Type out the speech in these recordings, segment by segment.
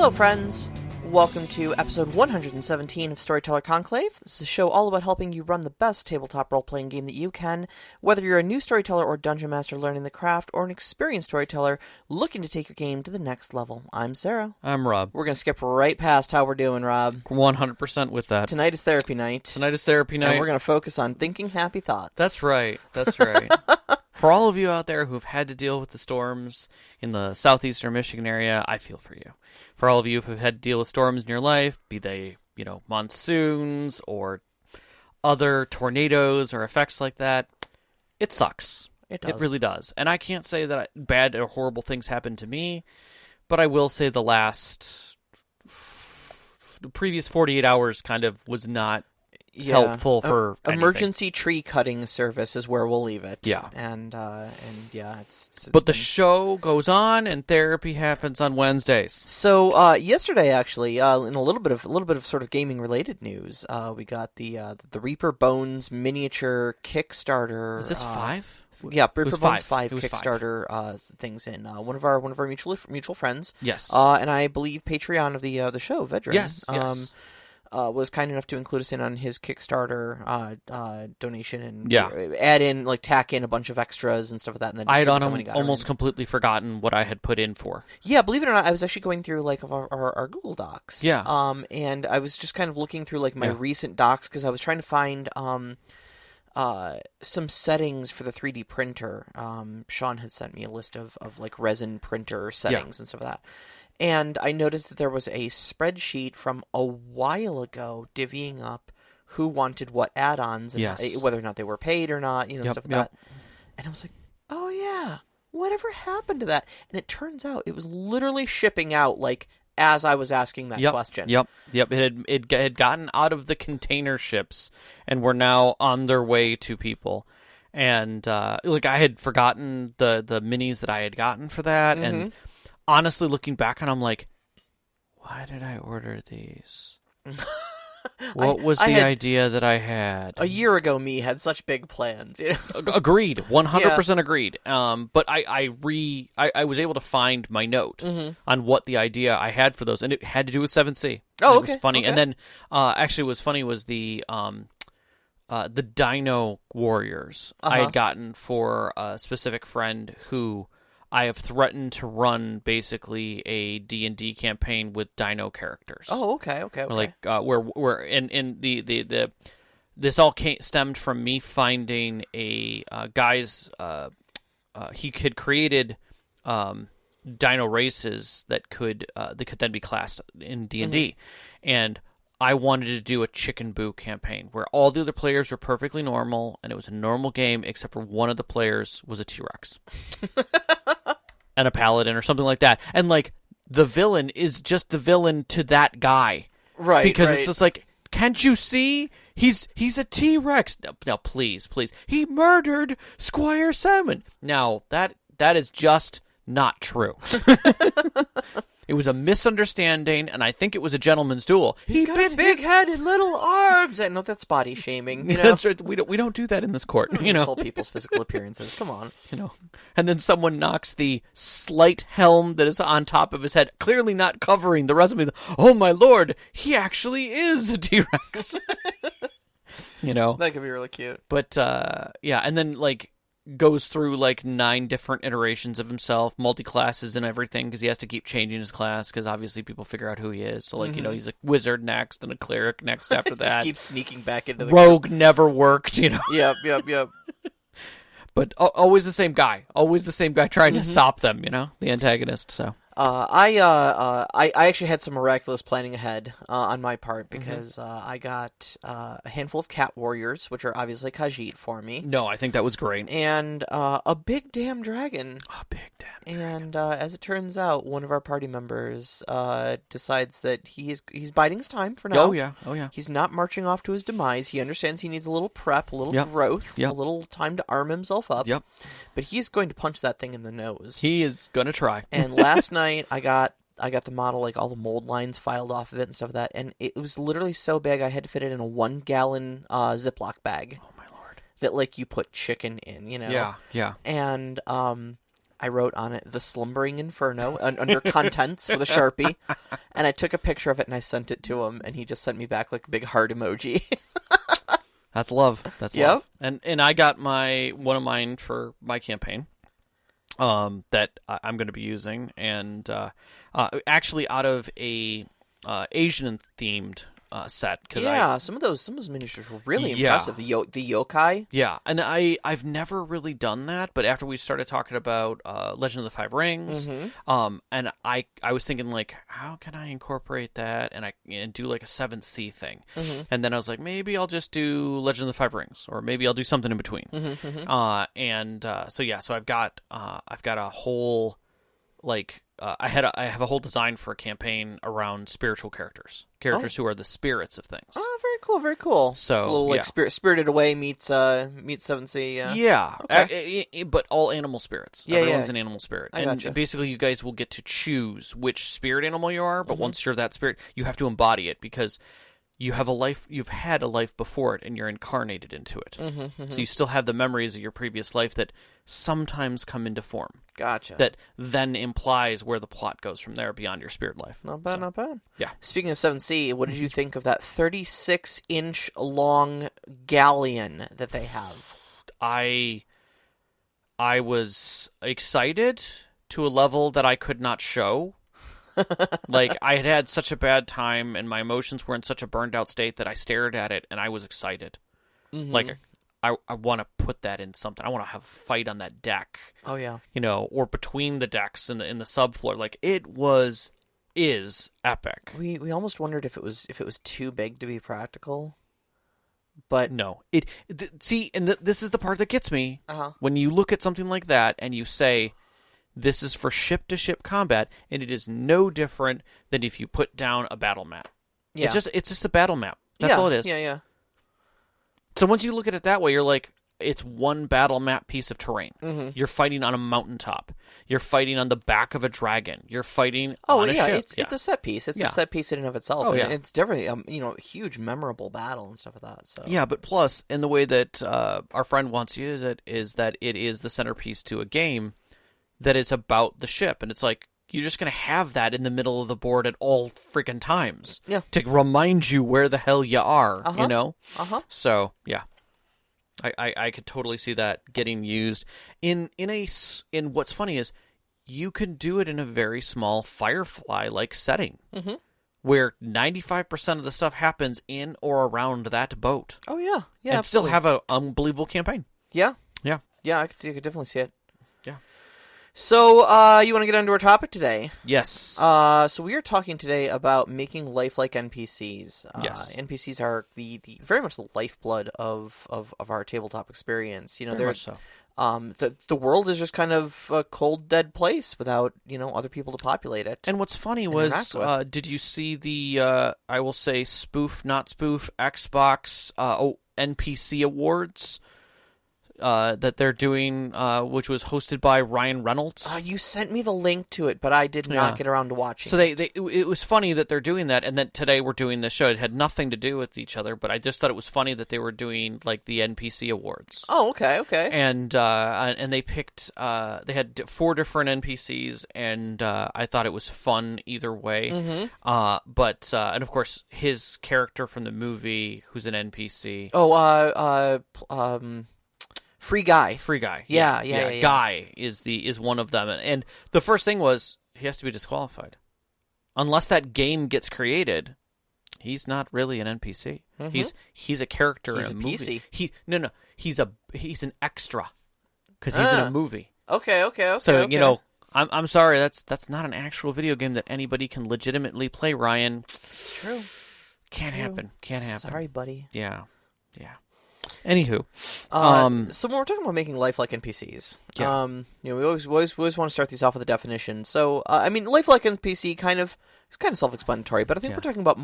Hello, friends! Welcome to episode 117 of Storyteller Conclave. This is a show all about helping you run the best tabletop role-playing game that you can, whether you're a new storyteller or dungeon master learning the craft, or an experienced storyteller looking to take your game to the next level. I'm Sarah. I'm Rob. We're going to skip right past how we're doing, Rob. 100% with that. Tonight is therapy night. And we're going to focus on thinking happy thoughts. That's right. For all of you out there who've had to deal with the storms in the southeastern Michigan area, I feel for you. For all of you who've had to deal with storms in your life, be they, monsoons or other tornadoes or effects like that, it sucks. It does. It really does. And I can't say that bad or horrible things happened to me, but I will say the previous 48 hours kind of was not helpful for emergency tree cutting service is where we'll leave it. Yeah, and it's but the show goes on and therapy happens on Wednesdays. So yesterday, actually, in a little bit of sort of gaming related news, we got the Reaper Bones miniature Kickstarter. Is this 5? Yeah, Reaper Bones 5 Kickstarter things in one of our mutual friends. Yes, and I believe Patreon of the show, Vedran. Yes. Was kind enough to include us in on his Kickstarter donation and add in, tack in a bunch of extras and stuff like that. And then I had almost completely forgotten what I had put in for. Yeah, believe it or not, I was actually going through our Google Docs. Yeah. And I was just kind of looking through my recent docs because I was trying to find some settings for the 3D printer. Sean had sent me a list of resin printer settings and stuff like that. And I noticed that there was a spreadsheet from a while ago divvying up who wanted what add-ons and whether or not they were paid or not, stuff like that. And I was like, oh yeah, whatever happened to that? And it turns out it was literally shipping out as I was asking that question. Yep. It had gotten out of the container ships and were now on their way to people. And I had forgotten the minis that I had gotten for that, and honestly, looking back on, I'm like, why did I order these? What was the idea that I had? A year ago, me had such big plans. Agreed, 100% agreed. But I was able to find my note on what the idea I had for those, and it had to do with 7C. Oh, okay. It was funny, and then actually, what was funny was the Dino Warriors I had gotten for a specific friend who I have threatened to run basically a D&D campaign with dino characters. Oh, okay. Where this all stemmed from me finding a guy's he had created dino races that could then be classed in D&D, and I wanted to do a Chicken Boo campaign where all the other players were perfectly normal, and it was a normal game, except for one of the players was a T-Rex. And a paladin or something like that. And, the villain is just the villain to that guy. Right, Because it's just can't you see? He's a T-Rex. Now, please. He murdered Squire Salmon. Now, that is just not true. It was a misunderstanding, and I think it was a gentleman's duel. He's got big head and little arms. I know that's body shaming. That's right. We don't do that in this court. Insult people's physical appearances. Come on. And then someone knocks the slight helm that is on top of his head, clearly not covering the rest of it. Oh my lord, he actually is a T-Rex. That could be really cute. But and then goes through 9 different iterations of himself, multi-classes and everything, because he has to keep changing his class, because obviously people figure out who he is. So he's a wizard next and a cleric next after that. Just keeps sneaking back into the rogue group. Never worked. Yep. But always the same guy trying to stop them. The antagonist. So I actually had some miraculous planning ahead on my part, because I got a handful of cat warriors, which are obviously Khajiit for me. No, I think that was great. And a big damn dragon. A big damn dragon. And as it turns out, one of our party members decides that he's biding his time for now. Oh yeah. He's not marching off to his demise. He understands he needs a little prep, a little growth, a little time to arm himself up. Yep. But he's going to punch that thing in the nose. He is going to try. And last night, I got the model, all the mold lines filed off of it and stuff like that, and it was literally so big I had to fit it in a 1-gallon Ziploc bag. Oh my lord! That you put chicken in, Yeah. And I wrote on it, "The Slumbering Inferno," under contents with a Sharpie. And I took a picture of it and I sent it to him. And he just sent me back like a big heart emoji. That's love. That's love. And I got one of mine for my campaign that I'm going to be using. And actually out of a Asian-themed set. Some of those miniatures were really impressive. The yokai. Yeah, and I've never really done that, but after we started talking about Legend of the Five Rings, and I was thinking like, how can I incorporate that and do like a 7th Sea thing? And then I was like, maybe I'll just do Legend of the Five Rings, or maybe I'll do something in between. So I've got a whole I have a whole design for a campaign around spiritual characters who are the spirits of things. Oh, very cool, very cool. So, a little Spirited Away meets 7th Sea. Yeah, okay. But all animal spirits. Everyone's an animal spirit. I gotcha. Basically, you guys will get to choose which spirit animal you are, but once you're that spirit, you have to embody it because you have a life. You've had a life before it, and you're incarnated into it. So you still have the memories of your previous life that sometimes come into form. Gotcha. That then implies where the plot goes from there beyond your spirit life. Not bad, not bad. Yeah. Speaking of 7th Sea, what did you think of that 36-inch long galleon that they have? I was excited to a level that I could not show. Like, I had such a bad time, and my emotions were in such a burned out state that I stared at it, and I was excited. Like, I want to put that in something. I want to have a fight on that deck. Oh, yeah. Or between the decks in the subfloor. Like, is epic. We almost wondered if it was too big to be practical. But no. This is the part that gets me. When you look at something like that and you say, this is for ship-to-ship combat, and it is no different than if you put down a battle map. Yeah. It's just a battle map. That's all it is. Yeah. So once you look at it that way, you're like, it's one battle map piece of terrain. You're fighting on a mountaintop. You're fighting on the back of a dragon. You're fighting on a ship. It's a set piece. It's a set piece in and of itself. Oh, yeah. It's definitely a huge, memorable battle and stuff like that. So yeah, but plus, in the way that our friend wants to use it, is that it is the centerpiece to a game that is about the ship. And it's like, you're just going to have that in the middle of the board at all freaking times. Yeah. To remind you where the hell you are, you know? So, yeah. I could totally see that getting used. In what's funny is, you can do it in a very small Firefly-like setting. Where 95% of the stuff happens in or around that boat. Oh, yeah. Yeah, and absolutely. Still have an unbelievable campaign. Yeah. Yeah. Yeah, I could definitely see it. Yeah. So, you want to get into our topic today? Yes. So we are talking today about making lifelike NPCs. Yes. NPCs are the very much the lifeblood of our tabletop experience. Very much so. The world is just kind of a cold, dead place without, other people to populate it. And what's funny was, did you see the, I will say, spoof, not spoof, Xbox NPC Awards that they're doing, which was hosted by Ryan Reynolds? You sent me the link to it, but I did not get around to watching. So it was funny that they're doing that, and then today we're doing this show. It had nothing to do with each other, but I just thought it was funny that they were doing like the NPC awards. Oh, okay. And they picked they had 4 different NPCs, and I thought it was fun either way. But and of course his character from the movie, who's an NPC. Free Guy. Yeah. Guy is one of them, and the first thing was he has to be disqualified unless that game gets created. He's not really an NPC. He's a character in a movie. PC. He's an extra because he's in a movie. Okay. So I'm sorry, that's not an actual video game that anybody can legitimately play. Ryan, true. Can't happen. Sorry, buddy. Yeah. Anywho, so when we're talking about making lifelike NPCs, we always want to start these off with a definition. So, lifelike NPC it's kind of self-explanatory, but I think we're talking about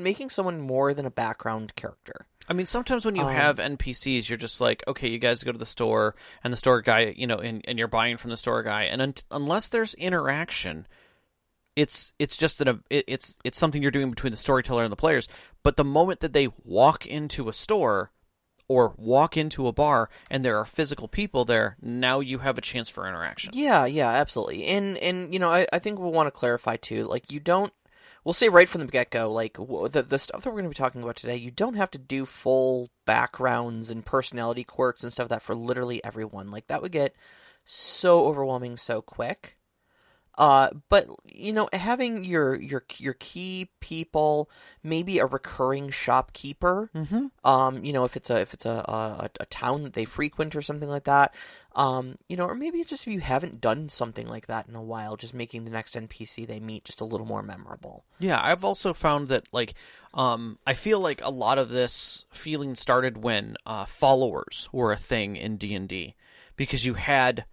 making someone more than a background character. I mean, sometimes when you have NPCs, you're just like, okay, you guys go to the store, and the store guy, and you're buying from the store guy, and unless there's interaction, it's just it's something you're doing between the storyteller and the players. But the moment that they walk into a store, or walk into a bar and there are physical people there, now you have a chance for interaction. Yeah, absolutely. And I think we'll want to clarify too, like we'll say right from the get-go, like the stuff that we're going to be talking about today, you don't have to do full backgrounds and personality quirks and stuff like that for literally everyone. Like that would get so overwhelming so quick. But having your key people, maybe a recurring shopkeeper, if it's a town that they frequent or something like that, or maybe it's just if you haven't done something like that in a while, just making the next NPC they meet just a little more memorable. Yeah, I've also found that, like, I feel like a lot of this feeling started when followers were a thing in D&D, because you had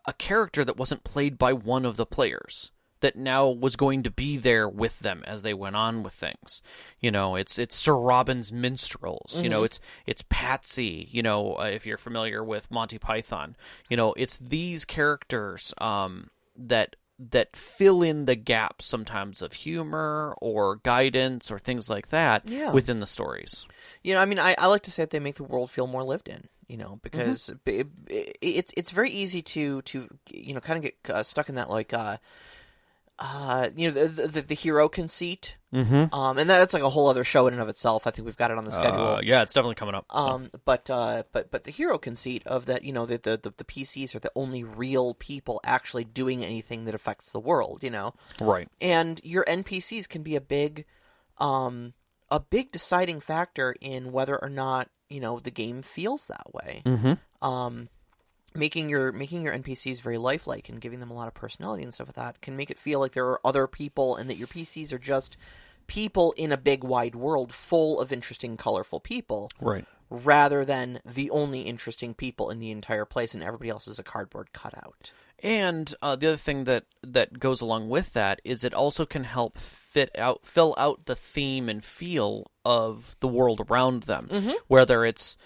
a character that wasn't played by one of the players that now was going to be there with them as they went on with things. It's Sir Robin's Minstrels. It's Patsy. If you're familiar with Monty Python, it's these characters that fill in the gaps sometimes of humor or guidance or things like that within the stories. I like to say that they make the world feel more lived in. Because it's very easy to kind of get stuck in that, like, the hero conceit. And that's like a whole other show in and of itself. I think we've got it on the schedule. Yeah, it's definitely coming up. So. But the hero conceit of that, the PCs are the only real people actually doing anything that affects the world. Right. And your NPCs can be a big deciding factor in whether or not the game feels that way. Making your NPCs very lifelike and giving them a lot of personality and stuff like that can make it feel like there are other people and that your PCs are just people in a big wide world full of interesting, colorful people. Right. Rather than the only interesting people in the entire place and everybody else is a cardboard cutout. And the other thing that goes along with that is it also can help fill out the theme and feel of the world around them. Whether it's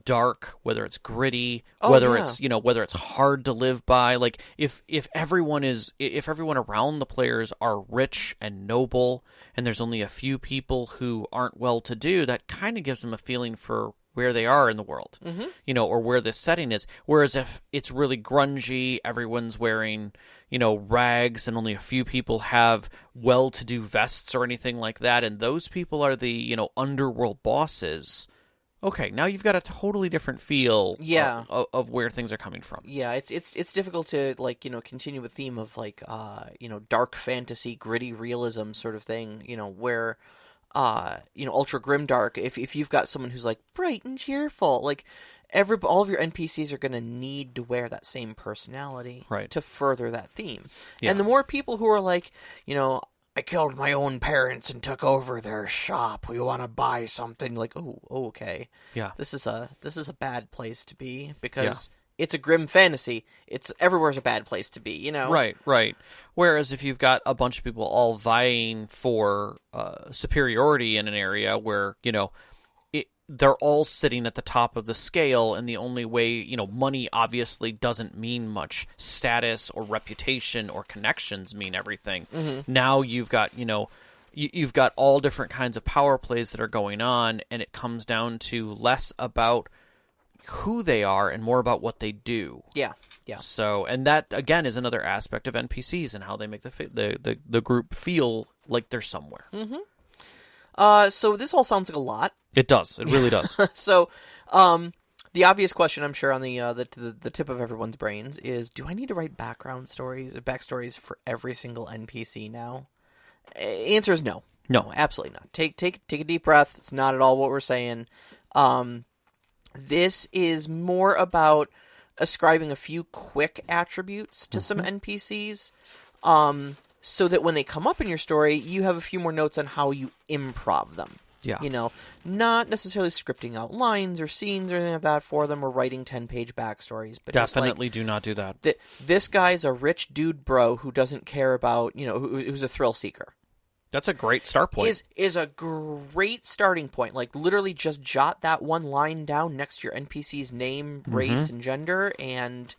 dark, whether it's gritty, whether it's hard to live by. Like if everyone around the players are rich and noble, and there's only a few people who aren't well-to-do, that kind of gives them a feeling for where they are in the world, or where this setting is. Whereas if it's really grungy, everyone's wearing, rags, and only a few people have well-to-do vests or anything like that, and those people are the, underworld bosses. Okay, now you've got a totally different feel of where things are coming from. Yeah, it's difficult to, like, continue a theme of, like, dark fantasy, gritty realism sort of thing, where... ultra grimdark. If you've got someone who's like bright and cheerful, like all of your NPCs are going to need to wear that same personality to further that theme. Yeah. And the more people who are like, I killed my own parents and took over their shop. We want to buy something. Like, oh, okay. Yeah. This is a bad place to be because. Yeah. It's a grim fantasy. Everywhere's a bad place to be, Right. Whereas if you've got a bunch of people all vying for superiority in an area where, they're all sitting at the top of the scale, and the only way, money obviously doesn't mean much. Status or reputation or connections mean everything. Now you've got, you've got all different kinds of power plays that are going on, and it comes down to less about who they are and more about what they do. Yeah. So, and that again is another aspect of NPCs and how they make the group feel like they're somewhere. So this all sounds like a lot. It does. It really does. So, the obvious question, I'm sure, on the tip of everyone's brains is: do I need to write backstories for every single NPC now? Answer is no. No, absolutely not. Take a deep breath. It's not at all what we're saying. This is more about ascribing a few quick attributes to some NPCs, so that when they come up in your story, you have a few more notes on how you improv them. Yeah. Not necessarily scripting out lines or scenes or anything like that for them or writing 10-page backstories. But definitely do not do that. This guy's a rich dude bro who doesn't care about, who's a thrill seeker. That's a great start point. Is a great starting point. Like, literally just jot that one line down next to your NPC's name, race, and gender, and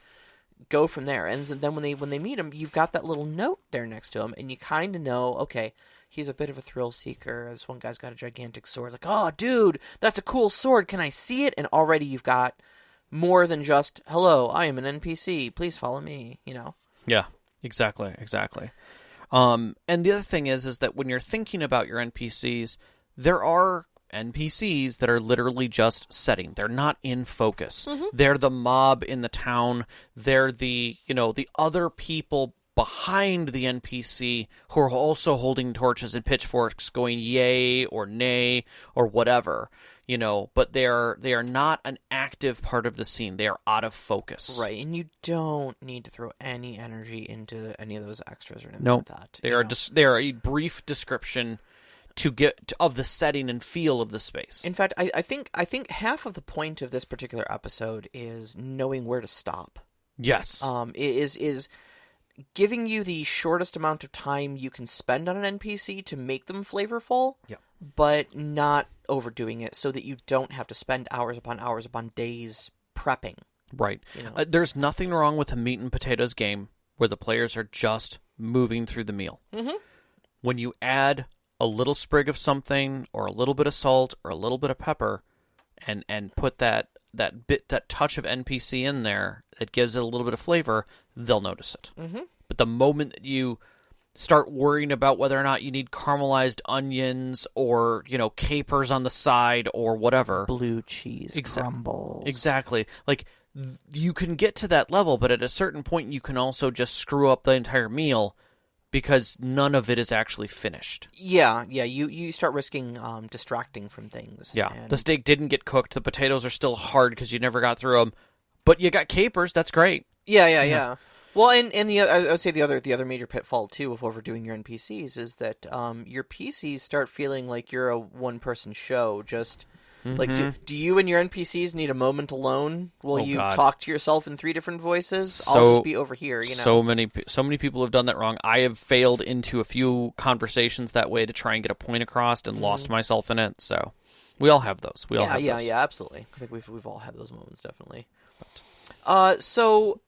go from there. And then when they meet him, you've got that little note there next to him, and you kind of know, okay, he's a bit of a thrill seeker. This one guy's got a gigantic sword. Like, oh, dude, that's a cool sword. Can I see it? And already you've got more than just, hello, I am an NPC. Please follow me, Yeah, exactly. And the other thing is that when you're thinking about your NPCs, there are NPCs that are literally just setting. They're not in focus. They're the mob in the town. They're the other people behind the NPC who are also holding torches and pitchforks going yay or nay or whatever, but they are not an active part of the scene. They are out of focus. Right, and you don't need to throw any energy into any of those extras or anything No, like that. they are a brief description to get of the setting and feel of the space. In fact, I think half of the point of this particular episode is knowing where to stop. Yes. Is giving you the shortest amount of time you can spend on an NPC to make them flavorful, but not overdoing it so that you don't have to spend hours upon days prepping. Right. There's nothing wrong with a meat and potatoes game where the players are just moving through the meal. When you add a little sprig of something or a little bit of salt or a little bit of pepper and put that touch of NPC in there that gives it a little bit of flavor, they'll notice it. But the moment that you start worrying about whether or not you need caramelized onions or capers on the side or whatever, blue cheese crumbles, exactly, like you can get to that level, but at a certain point you can also just screw up the entire meal because none of it is actually finished. Yeah, you start risking distracting from things. Yeah, the steak didn't get cooked. The potatoes are still hard because you never got through them, but you got capers. That's great. Yeah. Well, and I would say the other major pitfall too of overdoing your NPCs is that your PCs start feeling like you're a one-person show. Just like, do you and your NPCs need a moment alone? Will you talk to yourself in 3 different voices? I'll just be over here. So many people have done that wrong. I have failed into a few conversations that way to try and get a point across and lost myself in it. So we all have those. Yeah, absolutely. I think we've all had those moments, definitely. So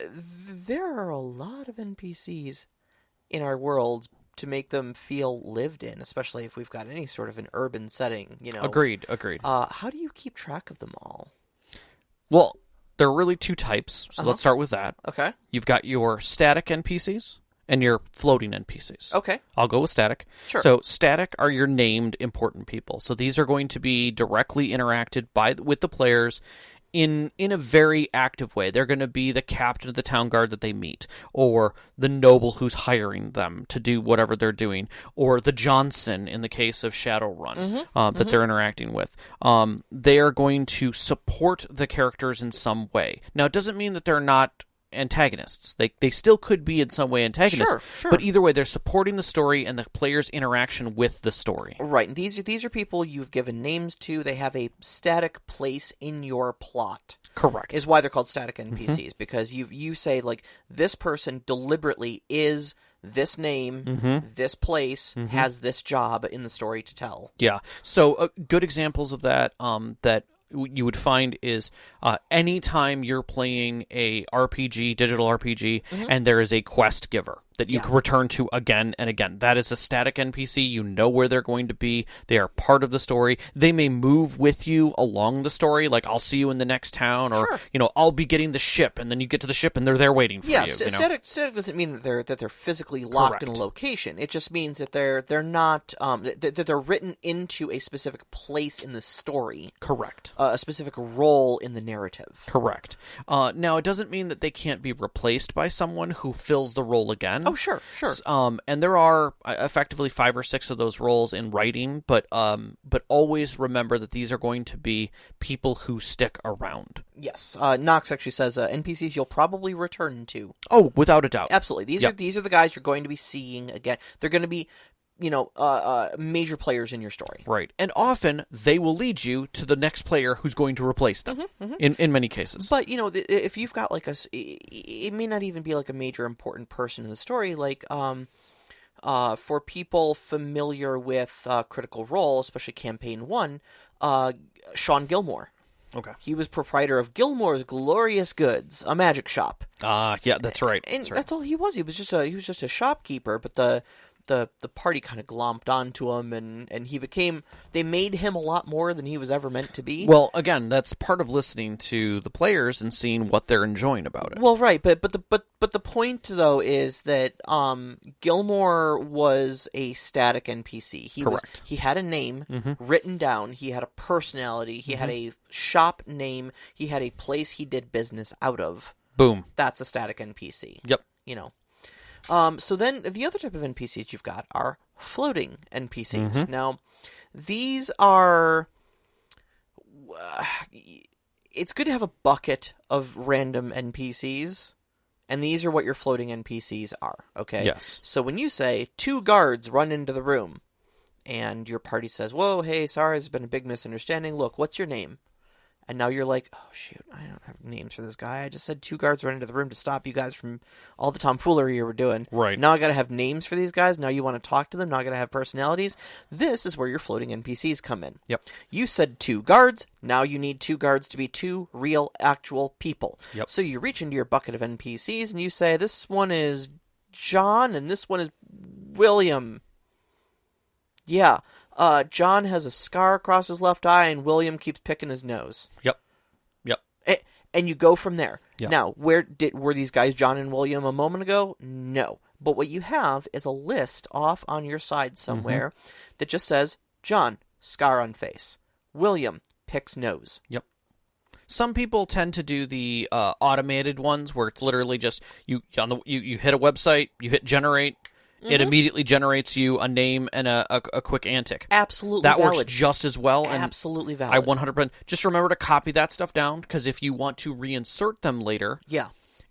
there are a lot of NPCs in our world to make them feel lived in, especially if we've got any sort of an urban setting, Agreed. How do you keep track of them all? Well, there are really 2 types, so let's start with that. Okay. You've got your static NPCs and your floating NPCs. Okay. I'll go with static. Sure. So static are your named important people. So these are going to be directly interacted with the players in a very active way. They're going to be the captain of the town guard that they meet, or the noble who's hiring them to do whatever they're doing, or the Johnson in the case of Shadowrun that they're interacting with. They are going to support the characters in some way. Now, it doesn't mean that they're not antagonists. They still could be in some way antagonists, sure. But either way, they're supporting the story and the player's interaction with the story. Right. These are people you've given names to. They have a static place in your plot. Correct. Is why they're called static NPCs, because you say, like, this person deliberately is this name, this place, has this job in the story to tell. Yeah. So good examples of that that you would find is anytime you're playing a RPG, digital RPG, and there is a quest giver that you can return to again and again. That is a static NPC. You know where they're going to be. They are part of the story. They may move with you along the story, like I'll see you in the next town, or I'll be getting the ship, and then you get to the ship and they're there waiting for you. Static doesn't mean that they're physically locked in a location. It just means that they're not that they're written into a specific place in the story. Correct. A specific role in the narrative. Correct. Now, it doesn't mean that they can't be replaced by someone who fills the role again. Oh, sure. And there are effectively 5 or 6 of those roles in writing, but always remember that these are going to be people who stick around. Yes. Knox actually says NPCs you'll probably return to. Oh, without a doubt. Absolutely. These are the guys you're going to be seeing again. They're going to be major players in your story. Right. And often they will lead you to the next player who's going to replace them in many cases. But, if you've got it may not even be like a major important person in the story, like for people familiar with Critical Role, especially Campaign 1, Sean Gilmore. Okay. He was proprietor of Gilmore's Glorious Goods, a magic shop. Yeah, that's right. And that's all he was. He was just a shopkeeper, but the party kind of glomped onto him, and they made him a lot more than he was ever meant to be. Well, again, that's part of listening to the players and seeing what they're enjoying about it. Well, right, but the point though is that Gilmore was a static NPC. Correct. He had a name written down. He had a personality. He had a shop name. He had a place he did business out of. Boom. That's a static NPC. Yep. So then the other type of NPCs you've got are floating NPCs. Now, these are... it's good to have a bucket of random NPCs, and these are what your floating NPCs are, okay? Yes. So when you say, 2 guards run into the room, and your party says, whoa, hey, sorry, there's been a big misunderstanding. Look, what's your name? And now you're like, oh, shoot, I don't have names for this guy. I just said 2 guards run into the room to stop you guys from all the tomfoolery you were doing. Right. Now I got to have names for these guys. Now you want to talk to them. Now I got to have personalities. This is where your floating NPCs come in. Yep. You said 2 guards. Now you need 2 guards to be 2 real, actual people. Yep. So you reach into your bucket of NPCs and you say, this one is John and this one is William. Yeah. John has a scar across his left eye, and William keeps picking his nose. Yep. And you go from there. Yep. Now, were these guys John and William a moment ago? No. But what you have is a list off on your side somewhere that just says, John, scar on face. William, picks nose. Yep. Some people tend to do the automated ones where it's literally just you hit a website, you hit generate. It immediately generates you a name and a quick antic. Absolutely that valid. works just as well. Absolutely And valid. I 100%. Just remember to copy that stuff down, because if you want to reinsert them later,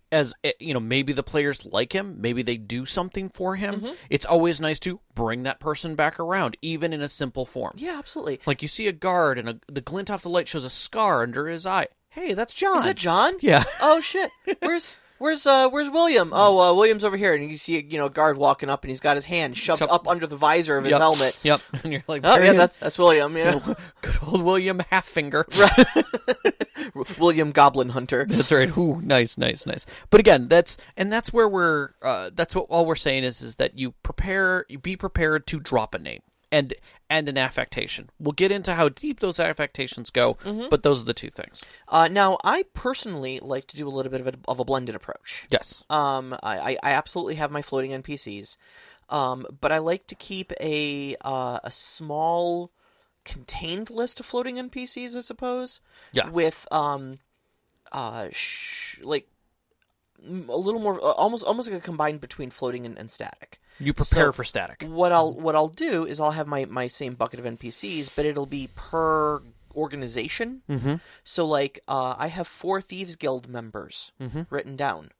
as maybe the players like him, maybe they do something for him. It's always nice to bring that person back around, even in a simple form. Yeah, absolutely. Like you see a guard, and the glint off the light shows a scar under his eye. Hey, that's John. Is that John? Yeah. Oh shit. Where's William? Oh, William's over here, and you see a guard walking up, and he's got his hand shoved up under the visor of his helmet. Yep. And you're like, oh yeah, that's William. Yeah. Good old William Halffinger. William Goblin Hunter. That's right. Ooh, nice. But again, that's where we're. That's what all we're saying is that you be prepared to drop a name and an affectation. We'll get into how deep those affectations go, but those are the 2 things. Now, I personally like to do a little bit of a blended approach. Yes. I absolutely have my floating NPCs, but I like to keep a small, contained list of floating NPCs, I suppose. Yeah. With like a little more, almost like a combined between floating and static. You prepare for static. What I'll do is I'll have my same bucket of NPCs, but it'll be per organization. So like I have 4 Thieves Guild members written down,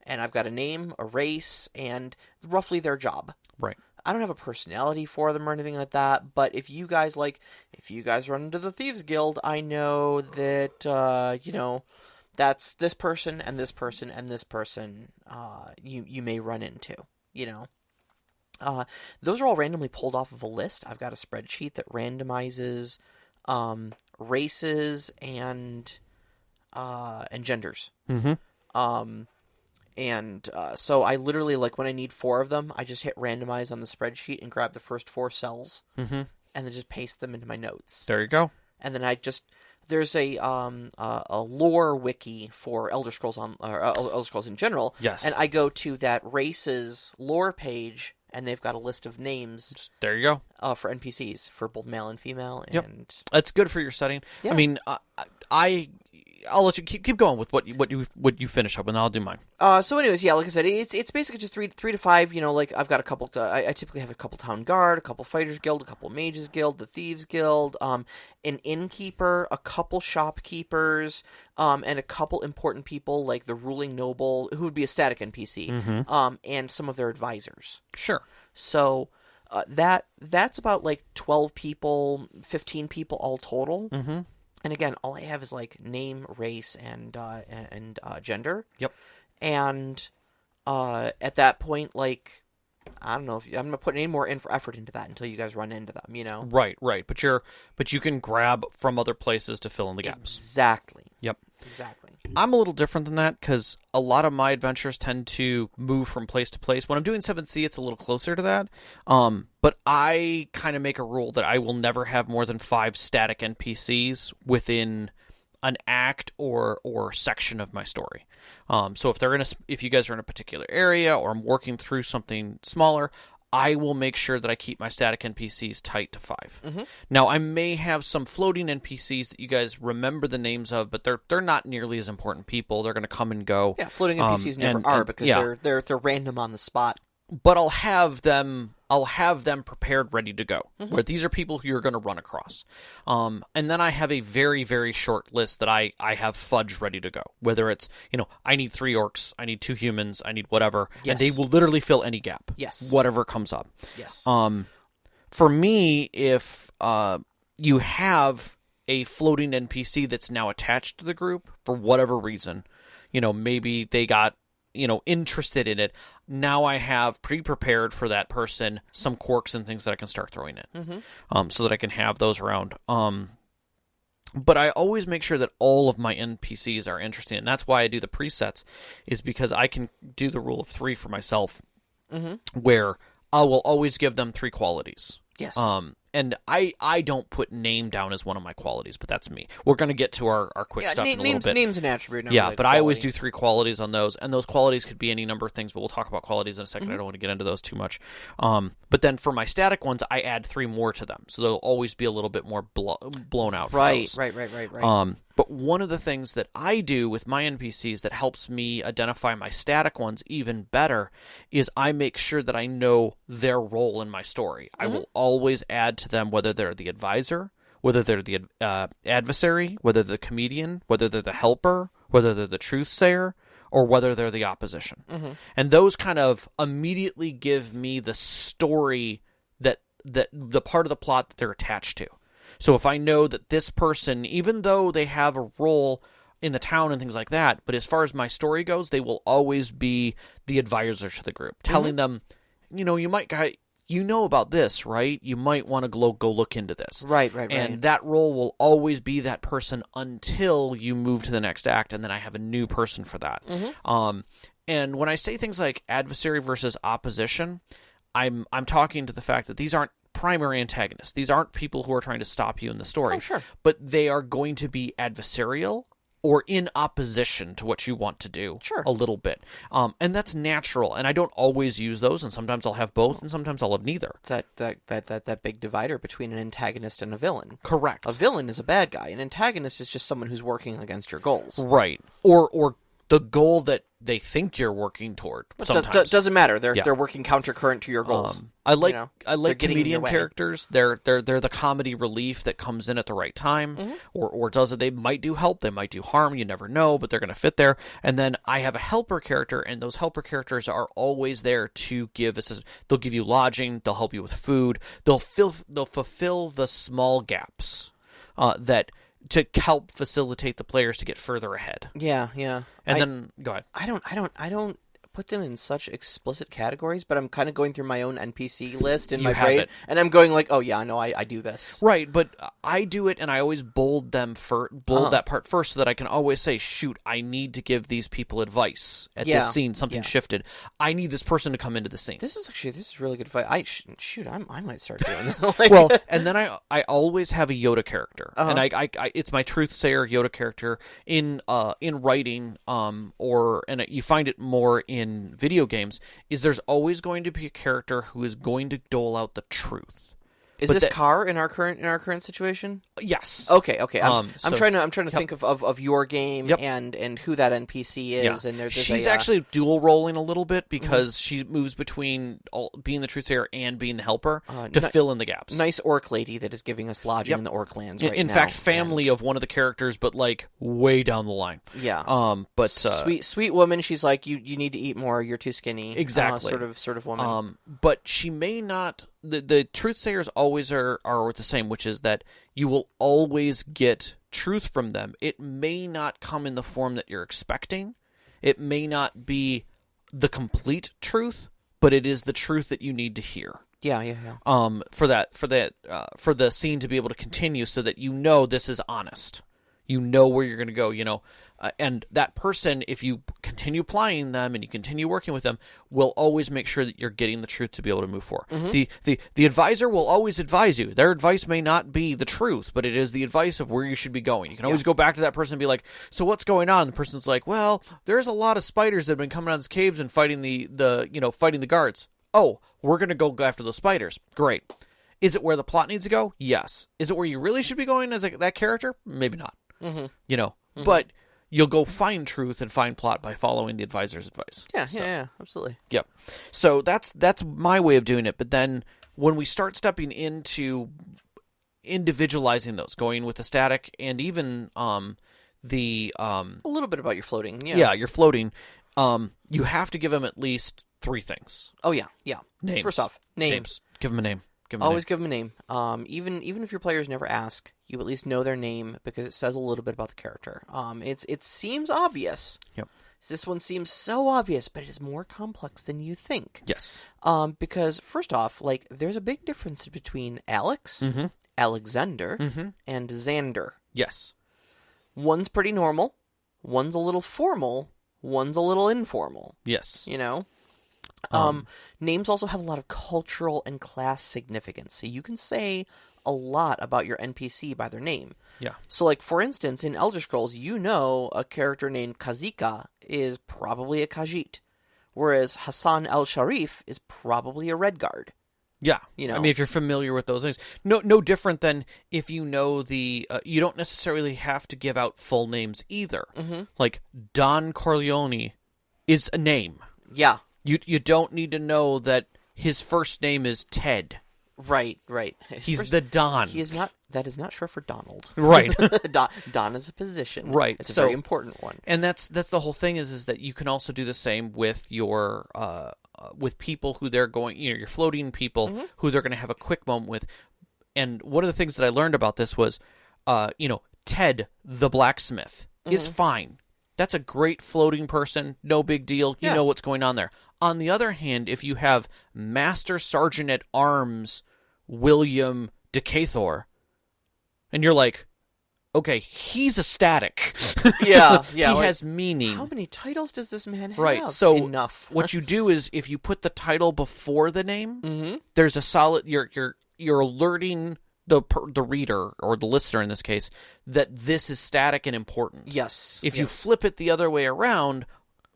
and I've got a name, a race, and roughly their job. Right. I don't have a personality for them or anything like that, but if you guys run into the Thieves Guild, I know that that's this person and this person and this person you may run into. Those are all randomly pulled off of a list. I've got a spreadsheet that randomizes races and genders. So I literally, like, when I need 4 of them, I just hit randomize on the spreadsheet and grab the first 4 cells and then just paste them into my notes. There you go. And then there's a lore wiki for Elder Scrolls Elder Scrolls in general. Yes. And I go to that race's lore page, and they've got a list of names. There you go. For NPCs for both male and female. Yep. And that's good for your setting. Yeah. I mean, I'll let you keep going with what you finish up, and I'll do mine. So anyways, yeah, like I said, it's basically just three to 5. Like I've got a couple. I typically have a couple Town Guard, a couple Fighters Guild, a couple Mages Guild, the Thieves Guild, an innkeeper, a couple shopkeepers, and a couple important people like the ruling noble, who would be a static NPC, and some of their advisors. Sure. So that's about like 12 people, 15 people all total. And again, all I have is like name, race, and gender. Yep. And at that point, like, I don't know if I'm not putting any more effort into that until you guys run into them, you know? Right. But you can grab from other places to fill in the gaps. Exactly. Yep. Exactly. I'm a little different than that because a lot of my adventures tend to move from place to place. When I'm doing 7th Sea, it's a little closer to that. But I kind of make a rule that I will never have more than 5 static NPCs within an act or section of my story. So if you guys are in a particular area or I'm working through something smaller, I will make sure that I keep my static NPCs tight to 5. Mm-hmm. Now, I may have some floating NPCs that you guys remember the names of, but they're not nearly as important people. They're going to come and go. Yeah, floating NPCs never are because they're random on the spot. But I'll have them prepared, ready to go. Mm-hmm. Where these are people who you're going to run across. And then I have a very, very short list that I have fudge ready to go. Whether it's, I need 3 orcs, I need 2 humans, I need whatever. Yes. And they will literally fill any gap. Yes. Whatever comes up. Yes. For me, if you have a floating NPC that's now attached to the group for whatever reason, maybe they got interested in it. Now I have pre-prepared for that person some quirks and things that I can start throwing in, mm-hmm. So that I can have those around. But I always make sure that all of my NPCs are interesting, and that's why I do the presets, is because I can do the rule of 3 for myself, mm-hmm. where I will always give them 3 qualities. Yes. And I don't put name down as one of my qualities, but that's me. We're going to get to our quick stuff in a little bit. Name's an attribute. Yeah, but I always do 3 qualities on those, and those qualities could be any number of things, but we'll talk about qualities in a second. Mm-hmm. I don't want to get into those too much. But then for my static ones, I add 3 more to them, so they'll always be a little bit more blown out. Right. But one of the things that I do with my NPCs that helps me identify my static ones even better is I make sure that I know their role in my story. Mm-hmm. I will always add to them whether they're the advisor, whether they're the adversary, whether they're the comedian, whether they're the helper, whether they're the truthsayer, or whether they're the opposition. Mm-hmm. And those kind of immediately give me the story that the part of the plot that they're attached to. So if I know that this person, even though they have a role in the town and things like that, but as far as my story goes, they will always be the advisor to the group, telling them, you might about this, right? You might want to go look into this. Right. And that role will always be that person until you move to the next act, and then I have a new person for that. Mm-hmm. And when I say things like adversary versus opposition, I'm talking to the fact that these aren't primary antagonists. These aren't people who are trying to stop you in the story. Oh, sure. But they are going to be adversarial or in opposition to what you want to do. Sure. A little bit. And that's natural. And I don't always use those, and sometimes I'll have both, and sometimes I'll have neither. It's that big divider between an antagonist and a villain. Correct. A villain is a bad guy. An antagonist is just someone who's working against your goals. Right. Or the goal that they think you're working toward. Sometimes doesn't matter. They're working countercurrent to your goals. I like comedian way. characters. They're the comedy relief that comes in at the right time, mm-hmm. or does it. They might do help, they might do harm. You never know, but they're going to fit there. And then I have a helper character, and those helper characters are always there to give assistance. They'll give you lodging. They'll help you with food. They'll fulfill the small gaps that. To help facilitate the players to get further ahead. Yeah. And then go ahead. I don't put them in such explicit categories, but I'm kind of going through my own NPC list in my brain, and I'm going like, oh yeah, I know I do this. Right, but I do it, and I always bold that part first, so that I can always say, shoot, I need to give these people advice at this scene. Something shifted. I need this person to come into the scene. This is really good advice. I might start doing that. Well, and then I always have a Yoda character, and I it's my truthsayer Yoda character in writing, and you find it more in video games, is there's always going to be a character who is going to dole out the truth. Is this Car in our current situation? Yes. Okay. I'm trying to think of your game and who that NPC is. Yeah. And she's actually dual rolling a little bit because she moves between being the truthsayer and being the helper to fill in the gaps. Nice orc lady that is giving us lodging in the orc lands right now. In fact, family of one of the characters, but like way down the line. Yeah. But sweet woman. She's like, you need to eat more. You're too skinny. Exactly. Sort of woman. But she may not. The truthsayers always are the same, which is that you will always get truth from them. It may not come in the form that you're expecting. It may not be the complete truth, but it is the truth that you need to hear. Yeah. For the scene to be able to continue, so that you know this is honest. You know where you're going to go, and that person, if you continue applying them and you continue working with them, will always make sure that you're getting the truth to be able to move forward. Mm-hmm. The advisor will always advise you. Their advice may not be the truth, but it is the advice of where you should be going. You can always go back to that person and be like, so what's going on? And the person's like, well, there's a lot of spiders that have been coming out of these caves and fighting the guards. Oh, we're going to go after those spiders. Great. Is it where the plot needs to go? Yes. Is it where you really should be going as that character? Maybe not. Mm-hmm. But you'll go find truth and find plot by following the advisor's advice. Yeah, absolutely. Yep. So that's my way of doing it. But then when we start stepping into individualizing those, going with the static and even a little bit about your floating. Yeah, your floating. You have to give them at least 3 things. Oh yeah. Names. First off, names. Give them a name. Always give them a name. Even if your players never ask, you at least know their name because it says a little bit about the character. It seems obvious. Yep. This one seems so obvious, but it is more complex than you think. Yes. Because first off, there's a big difference between Alex, mm-hmm. Alexander, mm-hmm. and Xander. Yes. One's pretty normal. One's a little formal. One's a little informal. Yes. Names also have a lot of cultural and class significance, so you can say a lot about your NPC by their name. Yeah. So, for instance, in Elder Scrolls, a character named Kazika is probably a Khajiit, whereas Hassan el-Sharif is probably a Redguard. Yeah. If you're familiar with those things. No different than if you know you don't necessarily have to give out full names either. Mm-hmm. Like, Don Corleone is a name. Yeah. You don't need to know that his first name is Ted. Right. He's the Don. That is not short for Donald. Right. Don is a position. Right. It's a very important one. And that's the whole thing is that you can also do the same with your with people who they're going, your floating people mm-hmm. who they're going to have a quick moment with. And one of the things that I learned about this was, Ted the blacksmith mm-hmm. is fine. That's a great floating person. No big deal. You know what's going on there. On the other hand, if you have Master Sergeant at Arms William Decathor, and you're like, okay, he's a static. Yeah. He has meaning. How many titles does this man have? Right. So enough. What you do is if you put the title before the name, mm-hmm. there's a solid. You're alerting the reader, or the listener in this case, that this is static and important. Yes. If you flip it the other way around,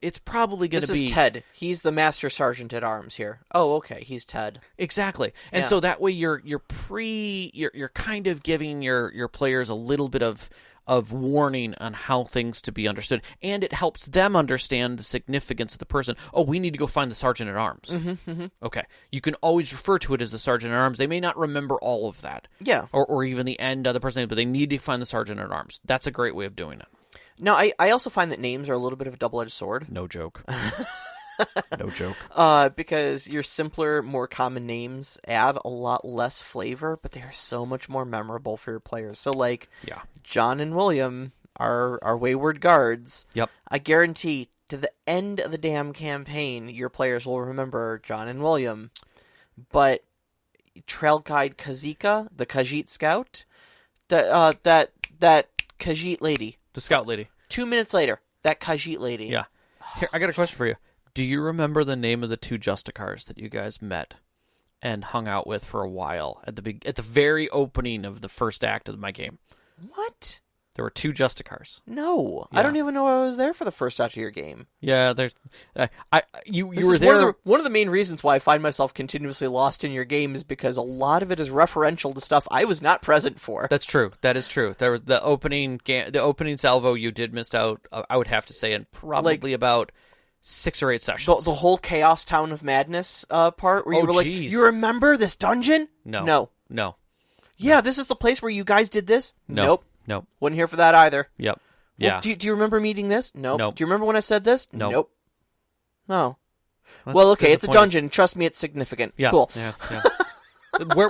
it's probably going to be... This is Ted. He's the Master Sergeant at Arms here. Oh, okay. He's Ted. Exactly. And so that way you're kind of giving your players a little bit of warning on how things to be understood. And it helps them understand the significance of the person. Oh, we need to go find the Sergeant at Arms. Mm-hmm, mm-hmm. Okay. You can always refer to it as the Sergeant at Arms. They may not remember all of that. Yeah. Or even the end of the person, but they need to find the Sergeant at Arms. That's a great way of doing it. Now, I also find that names are a little bit of a double-edged sword. No joke. No joke. Because your simpler, more common names add a lot less flavor, but they are so much more memorable for your players. So, John and William are wayward guards. Yep. I guarantee to the end of the damn campaign, your players will remember John and William. But Trail Guide Kazika, the Khajiit scout, that Khajiit lady. The scout lady. 2 minutes later, that Khajiit lady. Yeah. Here, I got a question for you. Do you remember the name of the 2 Justicars that you guys met and hung out with for a while at the very opening of the first act of my game? What? There were 2 Justicars. No, yeah. I don't even know I was there for the first act of your game. Yeah, there's. You were there. One of the main reasons why I find myself continuously lost in your game is because a lot of it is referential to stuff I was not present for. That's true. That is true. There was the opening salvo. You did miss out. I would have to say, in probably about 6 or 8 sessions. The whole Chaos Town of Madness part where you were geez. you remember this dungeon? No. Yeah, this is the place where you guys did this? Nope. Wasn't here for that either. Yep. Well, Yeah. do you remember meeting this? Nope. Do you remember when I said this? Nope. Oh. That's well, okay, it's a disappointing. dungeon. Trust me, it's significant. Yeah. Cool. Yeah.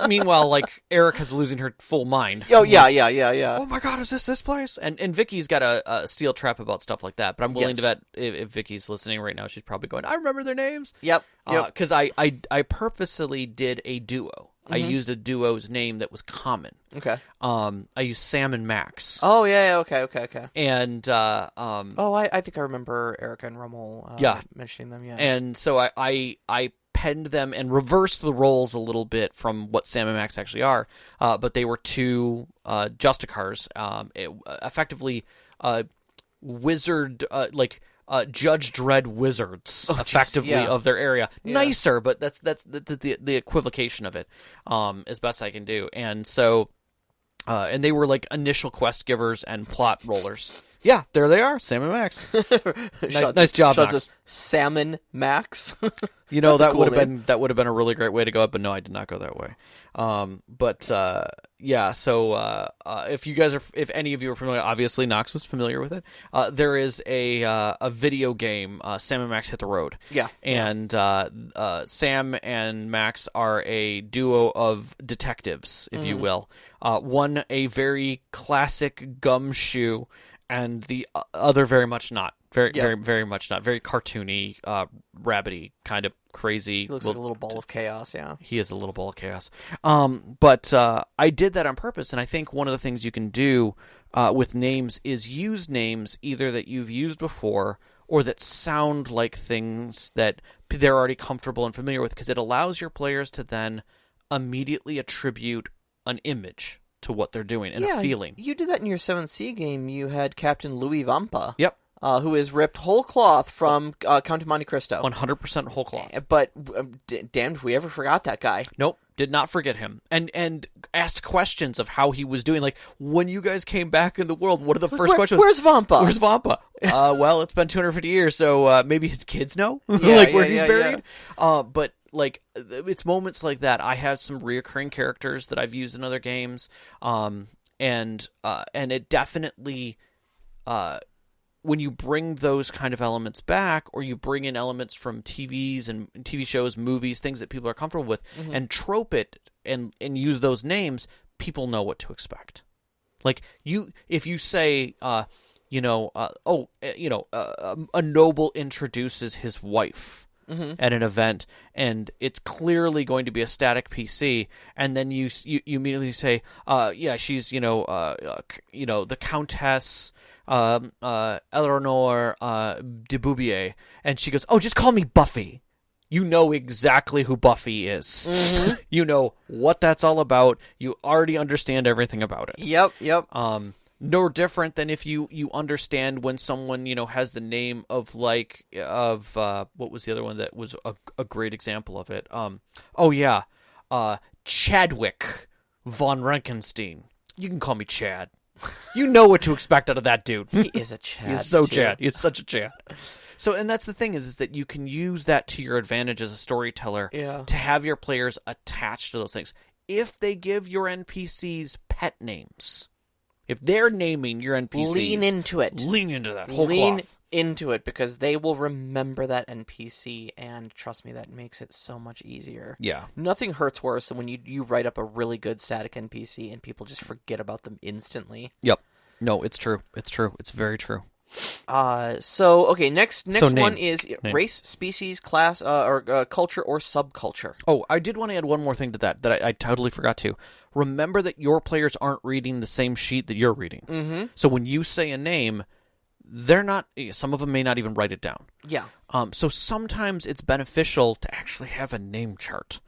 Meanwhile, like Erica's losing her full mind. Oh yeah. Oh my God, is this place? And Vicky's got a steel trap about stuff like that. But I'm willing to bet if Vicky's listening right now, she's probably going, I remember their names. Yep. Because I purposely did a duo. I used a duo's name that was common. Okay. I used Sam and Max. Oh yeah. Okay. And I think I remember Erica and Rommel. Mentioning them. Yeah. And so I penned them and reversed the roles a little bit from what Sam and Max actually are. But they were two Justicars, effectively wizard Judge Dredd wizards, effectively of their area. Yeah. Nicer, but that's the equivocation of it, as best I can do. And so, and they were like initial quest givers and plot rollers. Yeah, there they are, Sam and Max. nice job, Sean Max. says, Salmon Max. You know, that would have been a really great way to go up, but no, I did not go that way. So if any of you are familiar, obviously Knox was familiar with it. There is a video game, Sam and Max Hit the Road. Yeah. And Sam and Max are a duo of detectives, if you will. One a very classic gumshoe, and the other very much not. Very much not. Very cartoony, rabbity, kind of crazy. He looks like a little ball of chaos, yeah. He is a little ball of chaos. But I did that on purpose, and I think one of the things you can do with names is use names either that you've used before or that sound like things that they're already comfortable and familiar with, because it allows your players to then immediately attribute an image to what they're doing and a feeling. You did that in your 7th Sea game. You had Captain Louis Vampa. Yep. Who is ripped whole cloth from Count of Monte Cristo. 100% whole cloth. But damned if we ever forgot that guy. Nope, did not forget him. And asked questions of how he was doing. Like, when you guys came back in the world, what are the first questions? Where's Vampa? Where's Vampa? Well, it's been 250 years, so maybe his kids know? Where he's buried? Yeah. But like, it's moments like that. I have some reoccurring characters that I've used in other games. And it definitely... when you bring those kind of elements back, or you bring in elements from TVs and TV shows, movies, things that people are comfortable with, and trope it and use those names, people know what to expect. Like, if you say, a noble introduces his wife at an event, and it's clearly going to be a static PC, and then you immediately say, she's the Countess Eleanor de Bouvier, and she goes, just call me Buffy. You know exactly who Buffy is. You know what that's all about. You already understand everything about it. Yep. No different than if you understand when someone has the name of what was the other one that was a great example of it? Chadwick von Rankenstein. You can call me Chad. You know what to expect out of that dude. He is a Chad. He's so too. Chad. He's such a Chad. So, and that's the thing is that you can use that to your advantage as a storyteller to have your players attached to those things. If they give your NPCs pet names, if they're naming your NPCs, lean into it. Lean into that. Whole lean cloth. into it, because they will remember that NPC, and trust me, that makes it so much easier. Yeah. Nothing hurts worse than when you write up a really good static NPC and people just forget about them instantly. Yep. No, it's true. It's true. It's very true. Next one is race, species, class, or culture or subculture. Oh, I did want to add one more thing to that I totally forgot to. Remember that your players aren't reading the same sheet that you're reading. Mm-hmm. So when you say a name, they're not. Some of them may not even write it down. Yeah. So sometimes it's beneficial to actually have a name chart.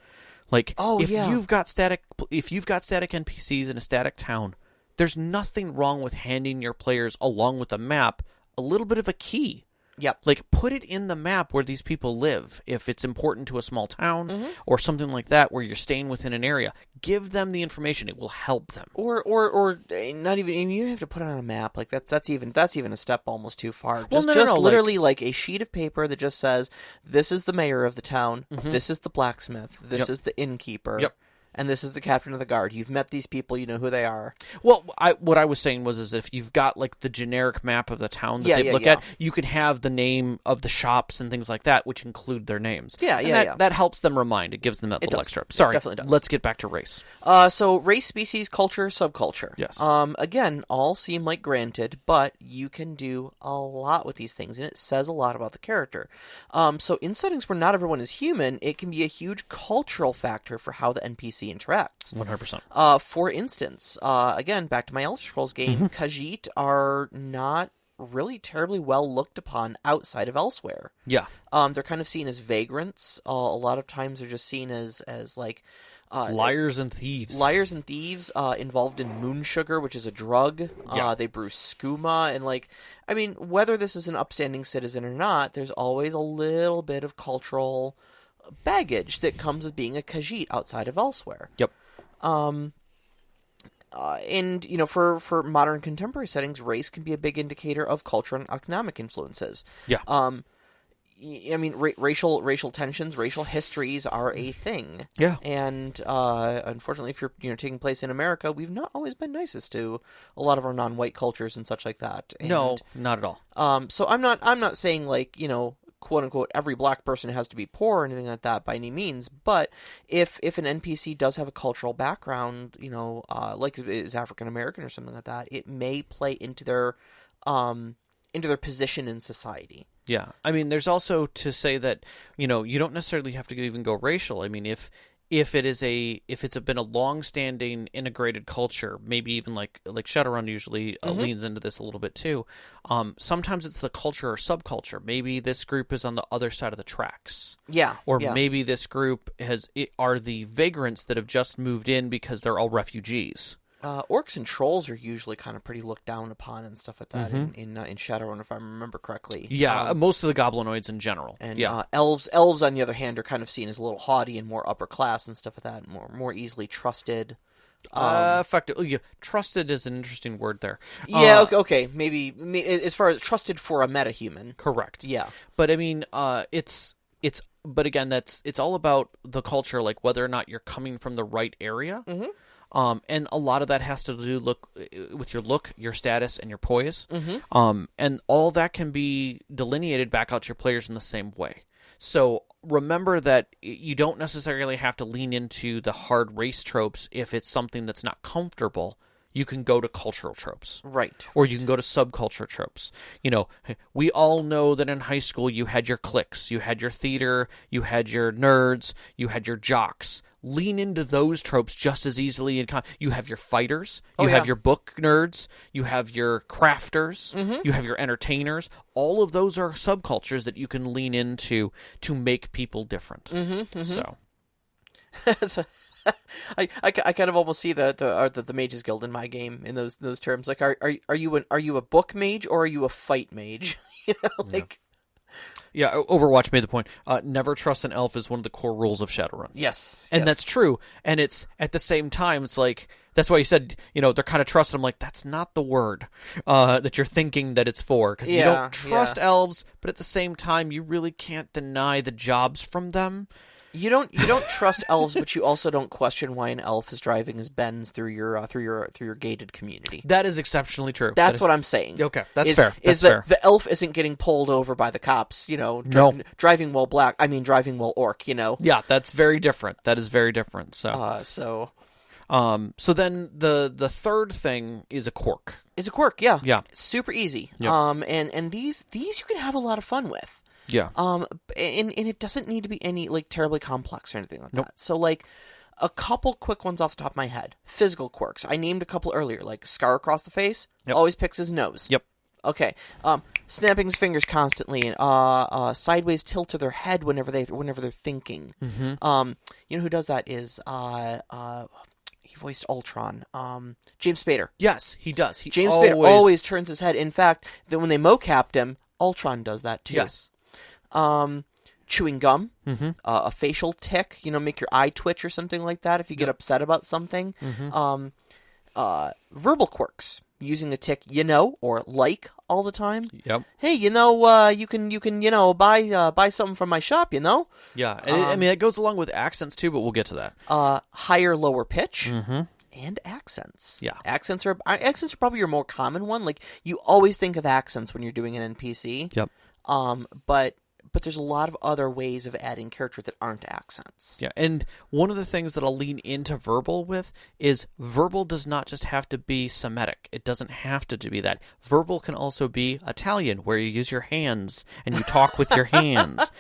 Like, if you've got static NPCs in a static town, there's nothing wrong with handing your players, along with a map, a little bit of a key. Yep. Like, put it in the map where these people live. If it's important to a small town or something like that where you're staying within an area, give them the information. It will help them. Or not even, you don't have to put it on a map. Like, that's even a step almost too far. Just literally like a sheet of paper that just says, this is the mayor of the town, this is the blacksmith, this is the innkeeper. Yep. and this is the captain of the guard. You've met these people, you know who they are. Well, what I was saying was if you've got like the generic map of the town that they look at, you could have the name of the shops and things like that, which include their names. That helps them remind. It gives them that little extra. Sorry, definitely does. Let's get back to race. So race, species, culture, subculture. Yes. Again, all seem like granted, but you can do a lot with these things, and it says a lot about the character. So in settings where not everyone is human, it can be a huge cultural factor for how the NPC interacts. 100%. For instance, again, back to my Elder Scrolls game, Khajiit are not really terribly well looked upon outside of elsewhere. Yeah. They're kind of seen as vagrants. A lot of times they're just seen as like... liars and thieves. Liars and thieves involved in moon sugar, which is a drug. They brew skooma, and like, I mean, whether this is an upstanding citizen or not, there's always a little bit of cultural baggage that comes with being a Khajiit outside of elsewhere. Yep. And, you know, for modern contemporary settings, race can be a big indicator of cultural and economic influences. Yeah. I mean, racial tensions, racial histories are a thing. Yeah. And unfortunately, if you're taking place in America, we've not always been nicest to a lot of our non-white cultures and such like that. And, no, not at all. So I'm not saying like, you know, quote unquote every black person has to be poor or anything like that by any means. But if an NPC does have a cultural background, you know, like is African American or something like that, it may play into their position in society. Yeah. I mean, there's also to say that, you know, you don't necessarily have to even go racial. I mean, if it's been a long-standing integrated culture, maybe even like Shadowrun usually leans into this a little bit too. Sometimes it's the culture or subculture. Maybe this group is on the other side of the tracks. Yeah. Or maybe this group are the vagrants that have just moved in because they're all refugees. Orcs and trolls are usually kind of pretty looked down upon and stuff like that in Shadowrun, if I remember correctly. Yeah, most of the goblinoids in general. And elves on the other hand are kind of seen as a little haughty and more upper class and stuff like that, more easily trusted. Effectively, trusted is an interesting word there. Yeah, okay, maybe as far as trusted for a metahuman. Correct. Yeah, but I mean, but again, it's all about the culture, like whether or not you're coming from the right area. Mm-hmm. And a lot of that has to do with your look, your status, and your poise. Mm-hmm. And all that can be delineated back out to your players in the same way. So remember that you don't necessarily have to lean into the hard race tropes if it's something that's not comfortable. You can go to cultural tropes. Right. Or you can go to subculture tropes. You know, we all know that in high school you had your cliques, you had your theater, you had your nerds, you had your jocks. Lean into those tropes just as easily. You have your fighters, you have your book nerds, you have your crafters, you have your entertainers. All of those are subcultures that you can lean into to make people different. So... I kind of almost see the Mages Guild in my game in those terms. Like, are you a book mage or are you a fight mage? You know, like. Yeah, Overwatch made the point. Never trust an elf is one of the core rules of Shadowrun. Yes, and that's true. And it's at the same time, it's like that's why you said, you know, they're kind of trusted. I'm like, that's not the word that you're thinking that it's for, because you don't trust elves, but at the same time, you really can't deny the jobs from them. You don't trust elves, but you also don't question why an elf is driving his Benz through your gated community. That is exceptionally true. That's what I'm saying. Okay, that's fair. Is that the elf isn't getting pulled over by the cops? You know, driving while black. I mean, driving while orc. You know. Yeah, that's very different. That is very different. So. So then the third thing is a quirk. Is a quirk? Yeah. Yeah. Super easy. Yep. And these you can have a lot of fun with. Yeah. And it doesn't need to be any like terribly complex or anything like that. So like a couple quick ones off the top of my head. Physical quirks. I named a couple earlier, like scar across the face. Yep. Always picks his nose. Yep. Okay. Snapping his fingers constantly and sideways tilt to their head whenever they're thinking. Mm-hmm. You know who does that is he voiced Ultron. James Spader. Yes, he does. James Spader always turns his head. In fact, when they mocapped him, Ultron does that too. Yes. Chewing gum, mm-hmm. A facial tick, you know, make your eye twitch or something like that if you get upset about something. Mm-hmm. Verbal quirks. using a tick, or like all the time. Yep. Hey, you can buy something from my shop, Yeah, and I mean, it goes along with accents too, but we'll get to that. Higher, lower pitch. Mm-hmm. And accents. Yeah. Accents are probably your more common one. Like, you always think of accents when you're doing an NPC. Yep. But there's a lot of other ways of adding character that aren't accents. Yeah, and one of the things that I'll lean into verbal with is verbal does not just have to be Semitic. It doesn't have to be that. Verbal can also be Italian, where you use your hands and you talk with your hands.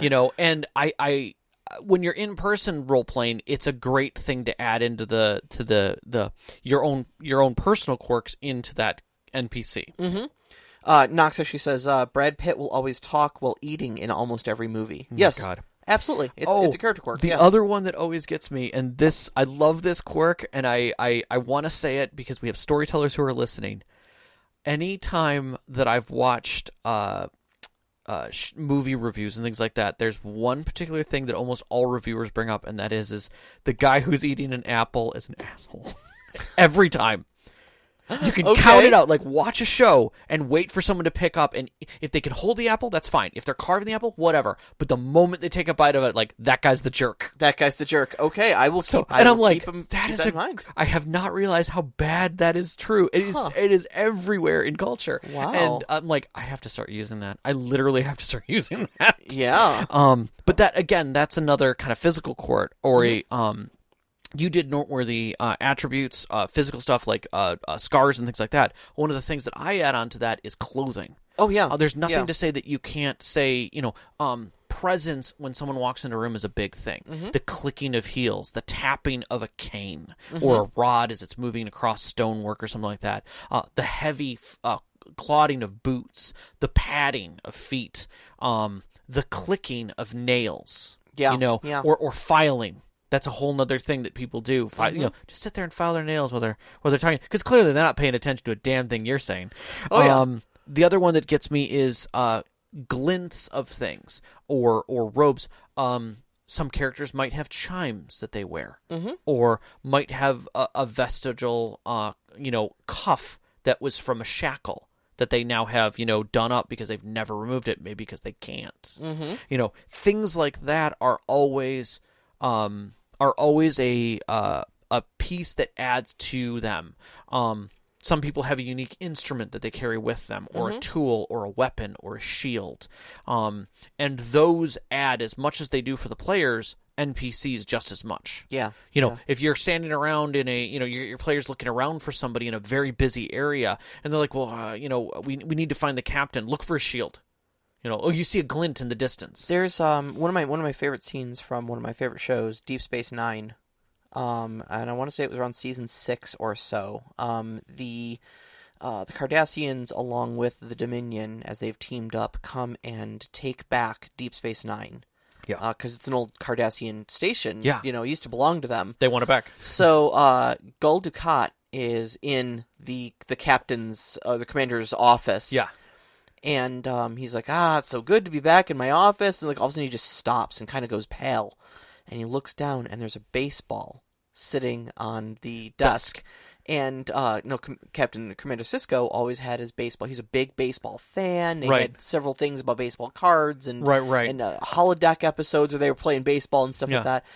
And I when you're in person role playing, it's a great thing to add into your own personal quirks into that NPC. Mm-hmm. Knox actually says Brad Pitt will always talk while eating in almost every movie. Oh yes, God. Absolutely. It's a character quirk. The other one that always gets me, and I love this quirk, and I want to say it because we have storytellers who are listening. Anytime that I've watched movie reviews and things like that, there's one particular thing that almost all reviewers bring up, and that is the guy who's eating an apple is an asshole. Every time. You can count it out. Like, watch a show and wait for someone to pick up, and if they can hold the apple, that's fine. If they're carving the apple, whatever. But the moment they take a bite of it, like, that guy's the jerk. That guy's the jerk. Okay, I will keep. And I'm like, keep that in mind. I have not realized how bad that is true. It is. It is everywhere in culture. Wow. And I'm like, I have to start using that. I literally have to start using that. Yeah. But that again, that's another kind of physical quirk or a You did noteworthy attributes, physical stuff like scars and things like that. One of the things that I add on to that is clothing. Oh, yeah. There's nothing to say that you can't say, presence when someone walks into a room is a big thing. Mm-hmm. The clicking of heels, the tapping of a cane or a rod as it's moving across stonework or something like that. The heavy clodding of boots, the padding of feet, the clicking of nails. Yeah. Or filing. That's a whole nother thing that people do. Just sit there and file their nails while they're talking, because clearly they're not paying attention to a damn thing you're saying. The other one that gets me is glints of things or robes. Some characters might have chimes that they wear, or might have a vestigial, cuff that was from a shackle that they now have, done up because they've never removed it, maybe because they can't. Things like that are always a piece that adds to them. Some people have a unique instrument that they carry with them, or a tool, or a weapon, or a shield. And those add as much as they do for the players, NPCs just as much. Yeah. If you're standing around in a, your player's looking around for somebody in a very busy area, and they're like, well, we need to find the captain. Look for a shield. You see a glint in the distance. There's one of my favorite scenes from one of my favorite shows, Deep Space Nine, and I want to say it was around season 6 or so. The Cardassians, along with the Dominion, as they've teamed up, come and take back Deep Space Nine. Yeah, because it's an old Cardassian station. Yeah, it used to belong to them. They want it back. So Gul Dukat is in the captain's, the commander's office. Yeah. And he's like, it's so good to be back in my office. And like all of a sudden he just stops and kind of goes pale. And he looks down and there's a baseball sitting on the desk. And Commander Sisko always had his baseball. He's a big baseball fan. They had several things about baseball cards and and holodeck episodes where they were playing baseball and stuff like that.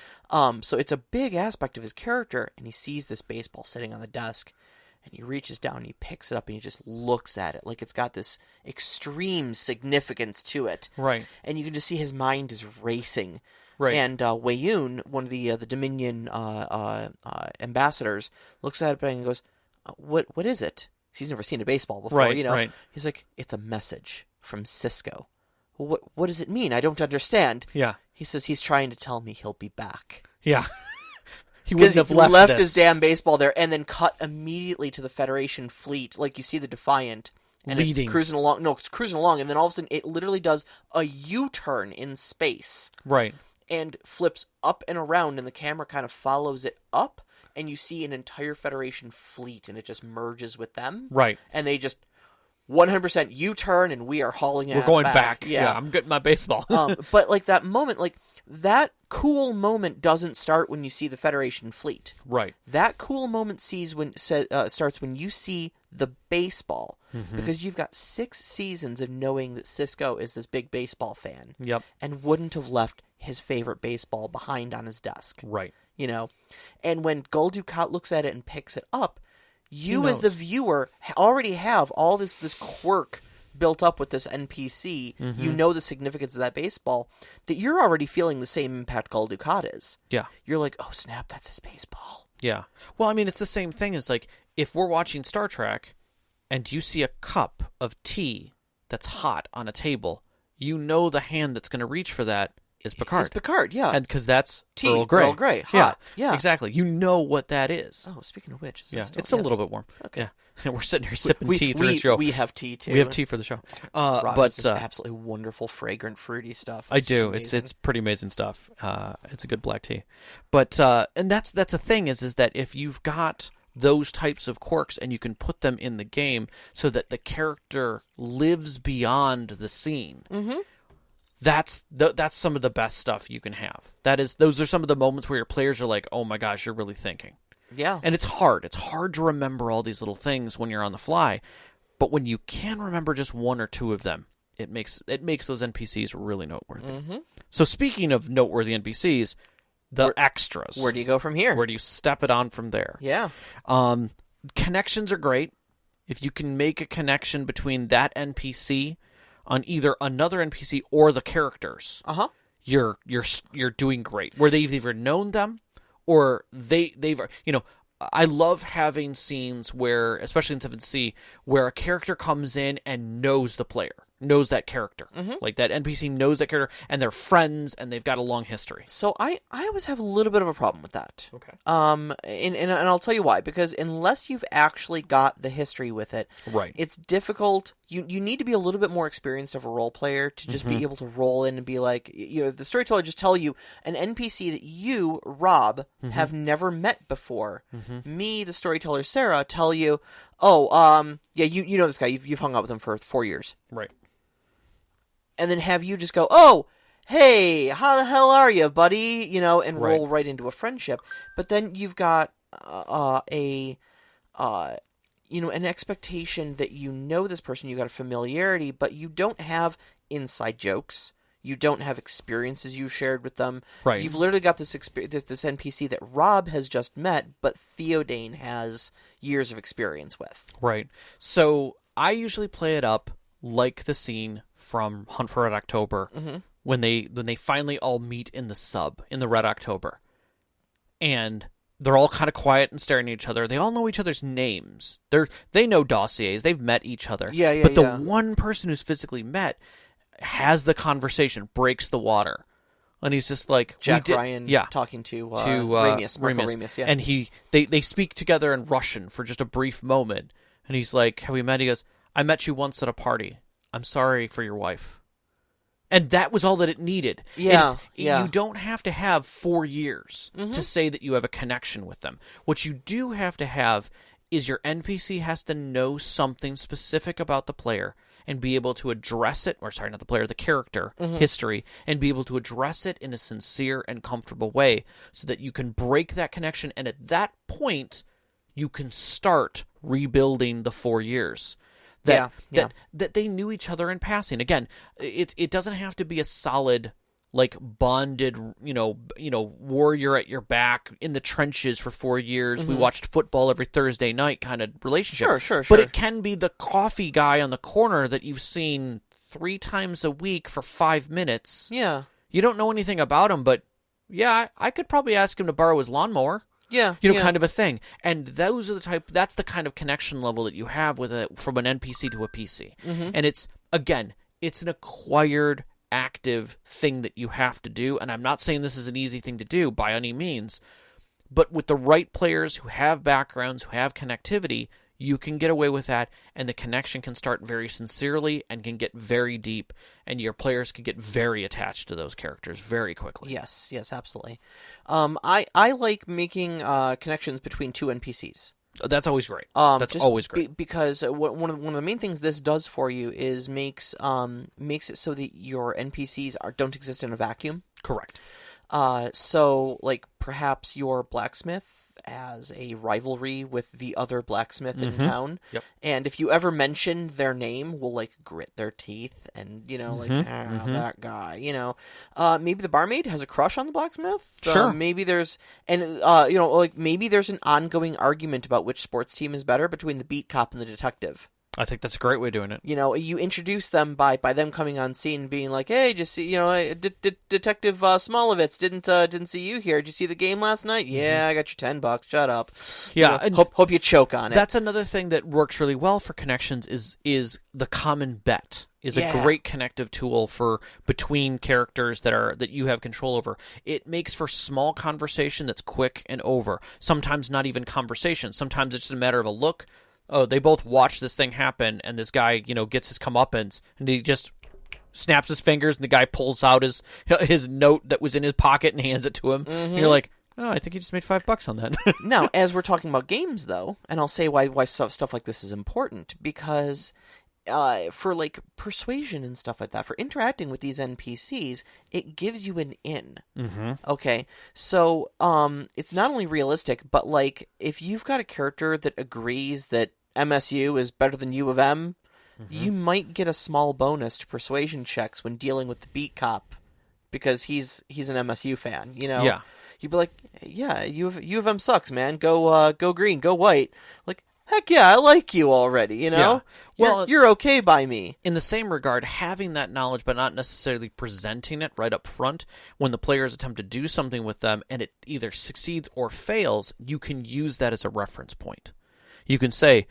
So it's a big aspect of his character. And he sees this baseball sitting on the desk. And he reaches down and he picks it up and he just looks at it like it's got this extreme significance to it. Right. And you can just see his mind is racing. Right. And Wei-Yun, one of the Dominion ambassadors, looks at it and goes, "What is it?" He's never seen a baseball before, Right. He's like, "It's a message from Sisko." Well, what does it mean? I don't understand. Yeah. He says he's trying to tell me he'll be back. Yeah. He wouldn't have left this. his damn baseball there, and then cut immediately to the Federation fleet. Like, you see the Defiant, and leading. It's cruising along. No, it's cruising along, and then all of a sudden it literally does a U-turn in space. Right. And flips up and around, and the camera kind of follows it up, and you see an entire Federation fleet, and it just merges with them. Right. And they just 100% U-turn, and we are hauling ass back. We're going back. Yeah, I'm getting my baseball. But like that moment, like that cool moment doesn't start when you see the Federation fleet. Right. That cool moment starts when you see the baseball, because you've got 6 seasons of knowing that Cisco is this big baseball fan. Yep. And wouldn't have left his favorite baseball behind on his desk. Right. You know? And when Gul Dukat looks at it and picks it up, you as the viewer already have all this quirk built up with this NPC. You know the significance of that baseball, that you're already feeling the same impact Gul Dukat is. Yeah. You're like, oh snap, that's his baseball. Yeah. Well, I mean, it's the same thing as like, if we're watching Star Trek and you see a cup of tea that's hot on a table, you know the hand that's going to reach for that is Picard. It's Picard, yeah. And because that's tea, Earl Grey. Earl Grey, hot. Yeah. Exactly. You know what that is. Oh, speaking of which, it's a little bit warm. Okay. Yeah. We're sitting here sipping tea through the show. We have tea too. We have tea for the show. Rob, but this is absolutely wonderful, fragrant, fruity stuff. I do. It's pretty amazing stuff. It's a good black tea. But and that's the thing is that if you've got those types of quirks and you can put them in the game so that the character lives beyond the scene. That's some of the best stuff you can have. Those are some of the moments where your players are like, "Oh my gosh, you're really thinking." Yeah. And it's hard. It's hard to remember all these little things when you're on the fly. But when you can remember just one or two of them, it makes those NPCs really noteworthy. So speaking of noteworthy NPCs, the extras. Where do you go from here? Where do you step it on from there? Yeah. Connections are great. If you can make a connection between that NPC on either another NPC or the characters, you're doing great. Where they've either known them or they've I love having scenes where, especially in 7th Sea, where a character comes in and knows the player, knows that character. Like that NPC knows that character, and they're friends, and they've got a long history. So I always have a little bit of a problem with that. Okay. And I'll tell you why. Because unless you've actually got the history with it, Right. it's difficult. You need to be a little bit more experienced of a role player to just be able to roll in and be like, the storyteller just tell you an NPC that you, Rob, have never met before. Me, the storyteller, Sarah, tell you, you know this guy. You've hung out with him for 4 years. Right. And then have you just go, oh, hey, how the hell are you, buddy? And Right. roll right into a friendship. But then you've got an expectation that you know this person, you got a familiarity, but you don't have inside jokes. You don't have experiences you shared with them. Right. You've literally got this NPC that Rob has just met, but Theodane has years of experience with. Right. So I usually play it up like the scene from Hunt for Red October when they finally all meet in the sub in the Red October, and they're all kind of quiet and staring at each other. They all know each other's names. They know dossiers. They've met each other. But the one person who's physically met has the conversation, breaks the water, and he's just like Jack Ryan talking to Ramius, Marco Ramius, yeah. And they speak together in Russian for just a brief moment, and he's like, "Have we met?" He goes, "I met you once at a party. I'm sorry for your wife." And that was all that it needed. Yeah. You don't have to have 4 years to say that you have a connection with them. What you do have to have is your NPC has to know something specific about the player and be able to address it, not the player, the character history, and be able to address it in a sincere and comfortable way so that you can break that connection. And at that point, you can start rebuilding the 4 years. That they knew each other in passing. Again, it doesn't have to be a solid, like, bonded, warrior at your back in the trenches for 4 years. We watched football every Thursday night kind of relationship. Sure. But it can be the coffee guy on the corner that you've seen 3 times a week for 5 minutes. Yeah. You don't know anything about him, but yeah, I could probably ask him to borrow his lawnmower. Yeah, kind of a thing. And those are that's the kind of connection level that you have from an NPC to a PC. And it's an acquired, active thing that you have to do. And I'm not saying this is an easy thing to do by any means, but with the right players who have backgrounds, who have connectivity, you can get away with that, and the connection can start very sincerely and can get very deep, and your players can get very attached to those characters very quickly. Yes, absolutely. I like making connections between 2 NPCs. That's always great. That's always great. Because one of the main things this does for you is makes it so that your NPCs don't exist in a vacuum. Correct. So, like, perhaps your blacksmith as a rivalry with the other blacksmith in town. Yep. And if you ever mention their name, will like grit their teeth and, that guy, maybe the barmaid has a crush on the blacksmith. Sure. Maybe there's, maybe there's an ongoing argument about which sports team is better between the beat cop and the detective. I think that's a great way of doing it. You introduce them by them coming on scene and being like, "Hey, just see, Detective Smolovitz didn't see you here. Did you see the game last night? Yeah, I got your $10. Shut up. Yeah, and hope you choke on it." That's another thing that works really well for connections is the common bet is a great connective tool for between characters that you have control over. It makes for small conversation that's quick and over. Sometimes not even conversation. Sometimes it's just a matter of a look. Oh, they both watch this thing happen, and this guy, gets his comeuppance, and he just snaps his fingers, and the guy pulls out his note that was in his pocket and hands it to him. And you're like, oh, I think he just made $5 on that. Now, as we're talking about games, though, and I'll say why stuff like this is important, because for like persuasion and stuff like that, for interacting with these NPCs, it gives you an in. Okay, so it's not only realistic, but like if you've got a character that agrees that MSU is better than U of M, you might get a small bonus to persuasion checks when dealing with the beat cop because he's an MSU fan. Yeah. You'd be like, yeah, U of M sucks, man. Go green, go white. Like, heck yeah, I like you already, Yeah. Well, you're okay by me. In the same regard, having that knowledge but not necessarily presenting it right up front, when the players attempt to do something with them and it either succeeds or fails, you can use that as a reference point. You can say,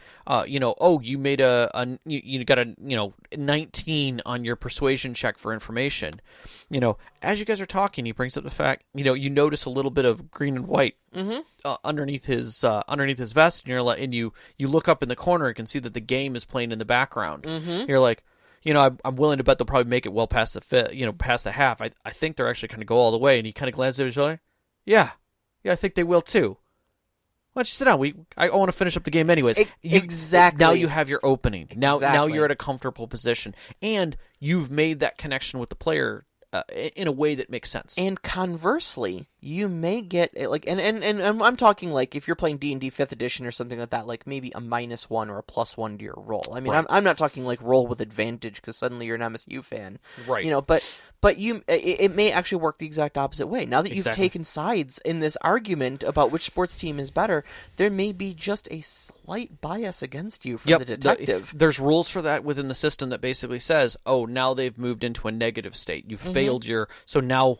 you made you got a 19 on your persuasion check for information. As you guys are talking, he brings up the fact, you notice a little bit of green and white underneath his vest, and you look up in the corner and can see that the game is playing in the background. You're like, I'm willing to bet they'll probably make it well past past the half. I think they're actually going to go all the way. And he kind of glances at his shoulder. Yeah, I think they will too. Why don't you sit down? I want to finish up the game anyways. Exactly. Now you have your opening. Now Exactly. you're at a comfortable position. And you've made that connection with the player in a way that makes sense. And conversely, you may get like, and I'm talking like if you're playing D&D 5th edition or something like that, like maybe a -1 or a +1 to your roll. I mean, Right. I'm not talking like roll with advantage because suddenly you're an MSU fan, Right. But it may actually work the exact opposite way. Now that you've Exactly. taken sides in this argument about which sports team is better, there may be just a slight bias against you from the detective. There's rules for that within the system that basically says, oh, now they've moved into a negative state. You've failed so now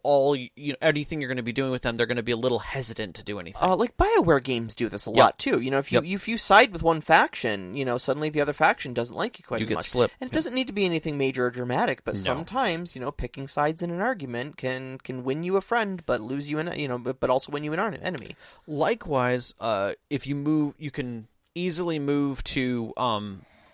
all anything you're going to be doing with them, they're going to be a little hesitant to do anything. Like BioWare games do this a lot too. If you side with one faction, suddenly the other faction doesn't like you quite as get much. slipped. And it doesn't need to be anything major or dramatic, but sometimes, picking sides in an argument can win you a friend, but lose you but also win you an enemy. Likewise, if you move, you can easily move to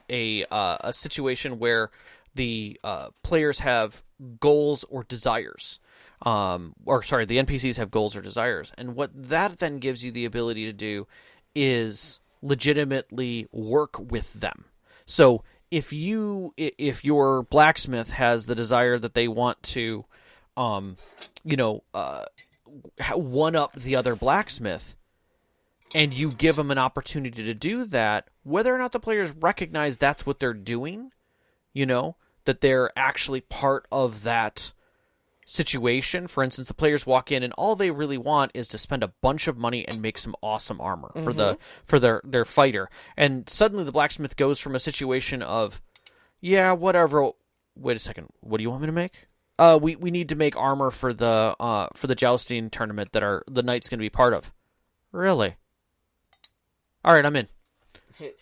a situation where the players have goals or desires. The NPCs have goals or desires. And what that then gives you the ability to do is legitimately work with them. So if your blacksmith has the desire that they want to, one up the other blacksmith, and you give them an opportunity to do that, whether or not the players recognize that's what they're doing, that they're actually part of that situation. For instance, the players walk in and all they really want is to spend a bunch of money and make some awesome armor for their fighter. And suddenly the blacksmith goes from a situation of, yeah, whatever. Wait a second. What do you want me to make? We need to make armor for the jousting tournament that the knight's going to be part of. Really? All right, I'm in.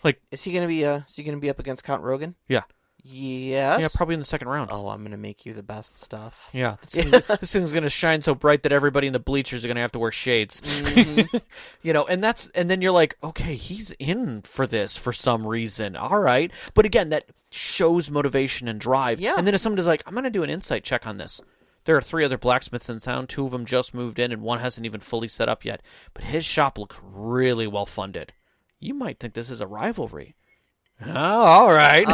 Like, is he gonna be up against Count Rogan? Yeah. Yes. Yeah, probably in the second round. Oh, I'm gonna make you the best stuff. Yeah, this thing's gonna shine so bright that everybody in the bleachers are gonna have to wear shades. And then you're like, okay, he's in for this for some reason. All right, but again, that shows motivation and drive. Yeah. And then if somebody's like, I'm gonna do an insight check on this. There are 3 other blacksmiths in town. 2 of them just moved in, and 1 hasn't even fully set up yet. But his shop looks really well funded. You might think this is a rivalry. Oh, all right.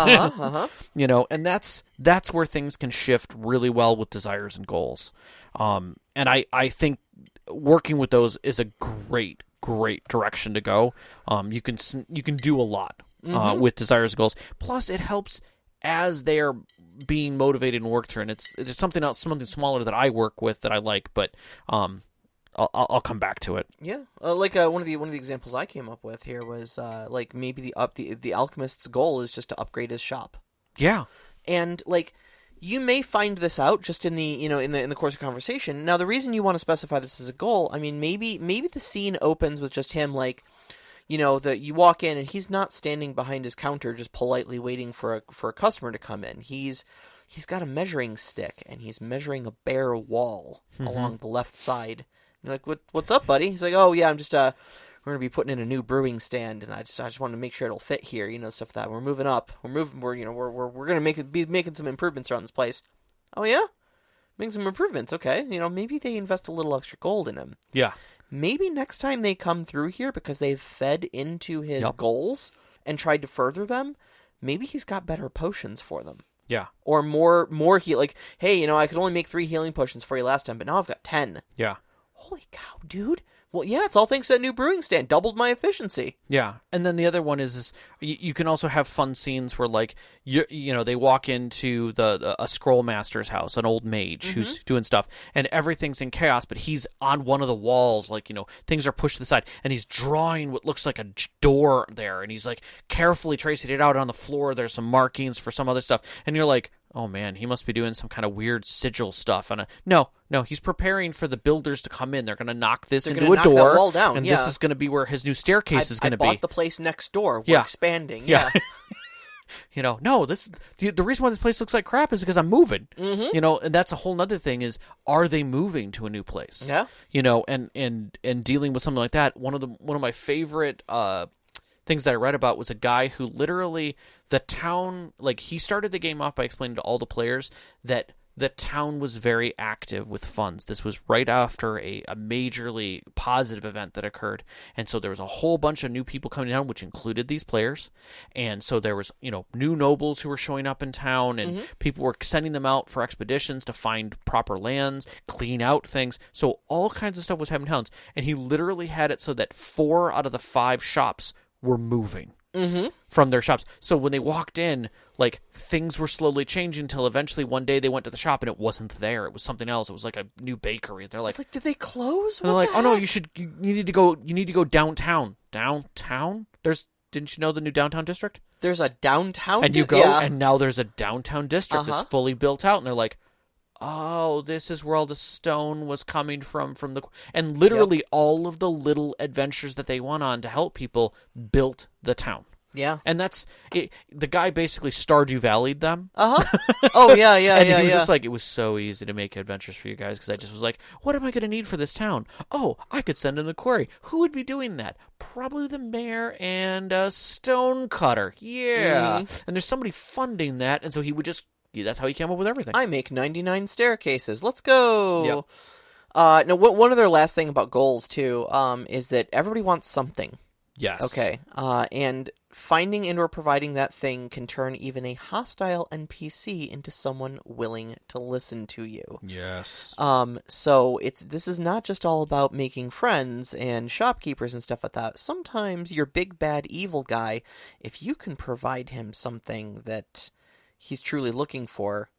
And that's where things can shift really well with desires and goals. And I think working with those is a great, great direction to go. You can do a lot with desires and goals. Plus, it helps as they are being motivated and worked through. And it's something else, something smaller that I work with that I like, but I'll come back to it. Yeah, one of the examples I came up with here was like maybe the alchemist's goal is just to upgrade his shop. Yeah, and like you may find this out just in the in the course of conversation. Now, the reason you want to specify this as a goal, I mean, maybe the scene opens with just him like, you walk in and he's not standing behind his counter just politely waiting for a customer to come in. He's got a measuring stick and he's measuring a bare wall along the left side. You're like, what's up, buddy? He's like, oh yeah, I'm just we're gonna be putting in a new brewing stand, and I just want to make sure it'll fit here, stuff like that. We're moving up. We're gonna be making some improvements around this place. Oh yeah, making some improvements. Okay, maybe they invest a little extra gold in him. Yeah. Maybe next time they come through here because they've fed into his goals and tried to further them, maybe he's got better potions for them. Yeah. Or more heal. Like, hey, I could only make 3 healing potions for you last time, but now I've got 10. Yeah. Holy cow, dude. Well, yeah, it's all thanks to that new brewing stand. Doubled my efficiency. Yeah. And then the other one is you can also have fun scenes where, like, they walk into a scroll master's house, an old mage who's doing stuff, and everything's in chaos, but he's on one of the walls, like, things are pushed to the side, and he's drawing what looks like a door there, and he's, like, carefully tracing it out on the floor. There's some markings for some other stuff, and you're like, oh man, he must be doing some kind of weird sigil stuff. No, he's preparing for the builders to come in. They're going to knock this into a door, that wall down. And this is going to be where his new staircase is going to be. I bought the place next door. We're expanding. Yeah. No, the reason why this place looks like crap is because I'm moving. And that's a whole nother thing is, are they moving to a new place? Yeah. And dealing with something like that. One of my favorite things that I read about was a guy who literally, the town, like, he started the game off by explaining to all the players that the town was very active with funds. This was right after a majorly positive event that occurred. And so there was a whole bunch of new people coming down, which included these players. And so there was, new nobles who were showing up in town, and people were sending them out for expeditions to find proper lands, clean out things. So all kinds of stuff was happening in towns. And he literally had it so that 4 out of the 5 shops were moving from their shops. So when they walked in, like, things were slowly changing until eventually one day they went to the shop and it wasn't there. It was something else. It was like a new bakery. They're like, did they close? And they're like, oh no, you need to go downtown. Downtown? Didn't you know the new downtown district? There's a downtown and you go and now there's a downtown district that's fully built out, and they're like, oh, this is where all the stone was coming from the... And literally all of the little adventures that they went on to help people built the town. Yeah. And that's... the guy basically Stardew Valley'd them. Oh, yeah. And he was just like, it was so easy to make adventures for you guys, because I just was like, what am I going to need for this town? Oh, I could send in the quarry. Who would be doing that? Probably the mayor and a stone cutter. Yeah. And there's somebody funding that, and so he would just... That's how he came up with everything. I make 99 staircases. Let's go. Yep. Now, one other last thing about goals, too, is that everybody wants something. Yes. Okay. And finding and or providing that thing can turn even a hostile NPC into someone willing to listen to you. Yes. So this is not just all about making friends and shopkeepers and stuff like that. Sometimes your big bad evil guy, if you can provide him something that he's truly looking for,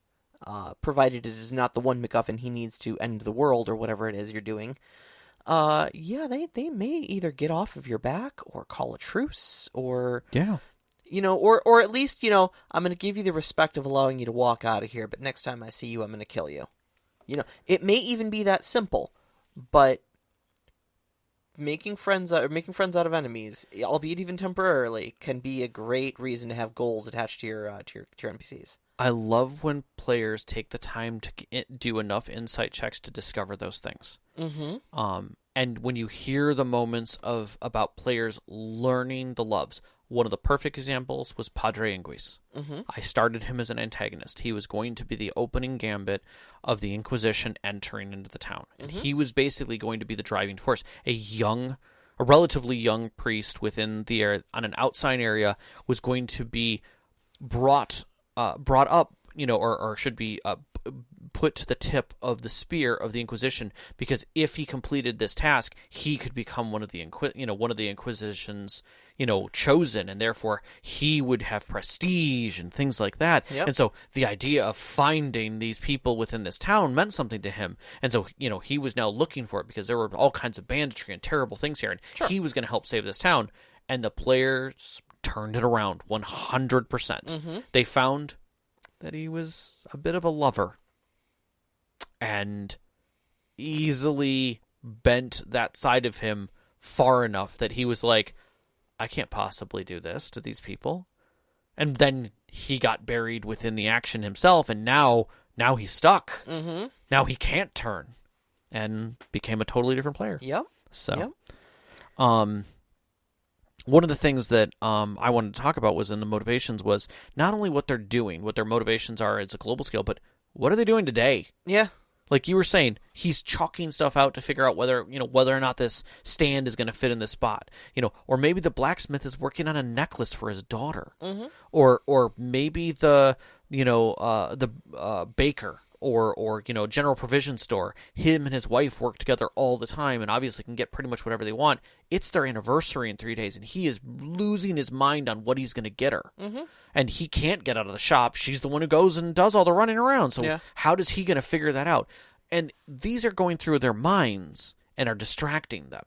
provided it is not the one MacGuffin he needs to end the world or whatever it is you're doing, they may either get off of your back or call a truce or... Yeah. Or at least, I'm going to give you the respect of allowing you to walk out of here, but next time I see you, I'm going to kill you. It may even be that simple, but making friends out of enemies, albeit even temporarily, can be a great reason to have goals attached to your NPCs. I love when players take the time to do enough insight checks to discover those things. And when you hear the moments about players learning the loves, one of the perfect examples was Padre Inguis. I started him as an antagonist. He was going to be the opening gambit of the Inquisition entering into the town. And he was basically going to be the driving force. A relatively young priest within the area, on an outside area, was going to be brought up, or should be put to the tip of the spear of the Inquisition, because if he completed this task, he could become one of the Inquisition's chosen, and therefore he would have prestige and things like that. Yep. And so the idea of finding these people within this town meant something to him. And so he was now looking for it because there were all kinds of banditry and terrible things here, and Sure. he was going to help save this town. And the players turned it around 100%. Mm-hmm. They found that he was a bit of a lover and easily bent that side of him far enough that he was like, I can't possibly do this to these people. And then he got buried within the action himself, and now he's stuck. Mm-hmm. Now he can't turn, and became a totally different player. Yep. So, one of the things that I wanted to talk about was in the motivations was not only what they're doing, what their motivations are at a global scale, but what are they doing today? Yeah. Like you were saying, he's chalking stuff out to figure out whether or not this stand is going to fit in this spot. Or maybe the blacksmith is working on a necklace for his daughter. Mm-hmm. Or maybe the baker or general provision store, him and his wife work together all the time and obviously can get pretty much whatever they want. It's their anniversary in 3 days, and he is losing his mind on what he's going to get her. Mm-hmm. And he can't get out of the shop. She's the one who goes and does all the running around. So how is he going to figure that out? And these are going through their minds and are distracting them.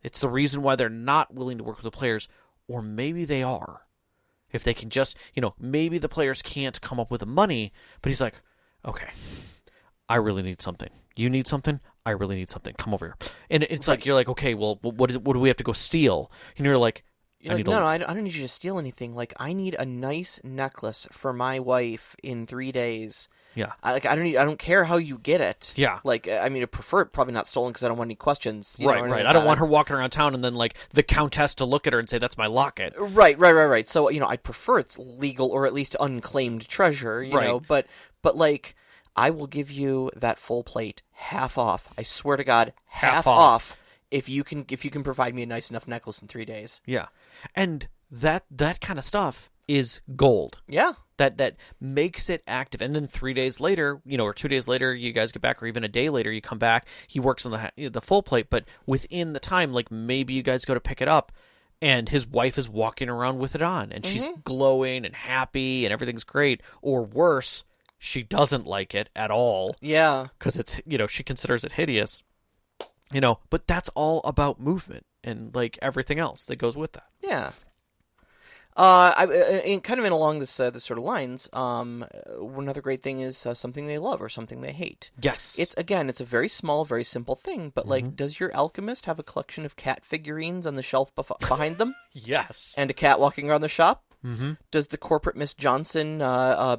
It's the reason why they're not willing to work with the players, or maybe they are. If they can just, maybe the players can't come up with the money, but he's like, okay, I really need something. You need something? I really need something. Come over here. And it's like, you're like, okay, well, what do we have to go steal? And you're like, I don't need you to steal anything. Like, I need a nice necklace for my wife in 3 days. Yeah. I don't care how you get it. Yeah. Like, I mean, I prefer it probably not stolen because I don't want any questions. Right. I don't want her walking around town and then, like, the countess to look at her and say, that's my locket. Right. So, I prefer it's legal or at least unclaimed treasure, you know, but like, I will give you that full plate half off. I swear to God, half off if you can provide me a nice enough necklace in 3 days. Yeah. And that kind of stuff is gold. Yeah. That makes it active. And then 3 days later, or 2 days later, you guys get back, or even a day later, you come back, he works on the full plate, but within the time, like maybe you guys go to pick it up, and his wife is walking around with it on, and she's glowing and happy, and everything's great. Or worse, she doesn't like it at all. Yeah. Because it's, she considers it hideous. But that's all about movement and, like, everything else that goes with that. Yeah. Kind of along this sort of lines, another great thing is something they love or something they hate. Yes. It's a very small, very simple thing, but like, does your alchemist have a collection of cat figurines on the shelf behind them? Yes. And a cat walking around the shop? Mm-hmm. Does the corporate Miss Johnson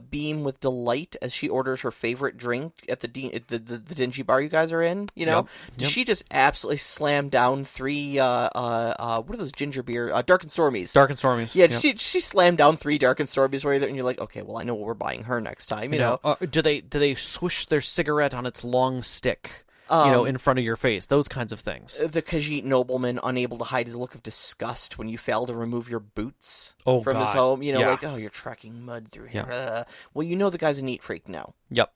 beam with delight as she orders her favorite drink at the dingy bar you guys are in? Does she just absolutely slam down 3 what are those ginger beer Dark and Stormies? Dark and Stormies. Yeah, she slammed down 3 Dark and Stormies and you're like, okay, well, I know what we're buying her next time. You know, do they swish their cigarette on its long stick? In front of your face, those kinds of things. The Khajiit nobleman unable to hide his look of disgust when you fail to remove your boots from God. his home. Like, oh, you're tracking mud through here. Well, the guy's a neat freak now. Yep.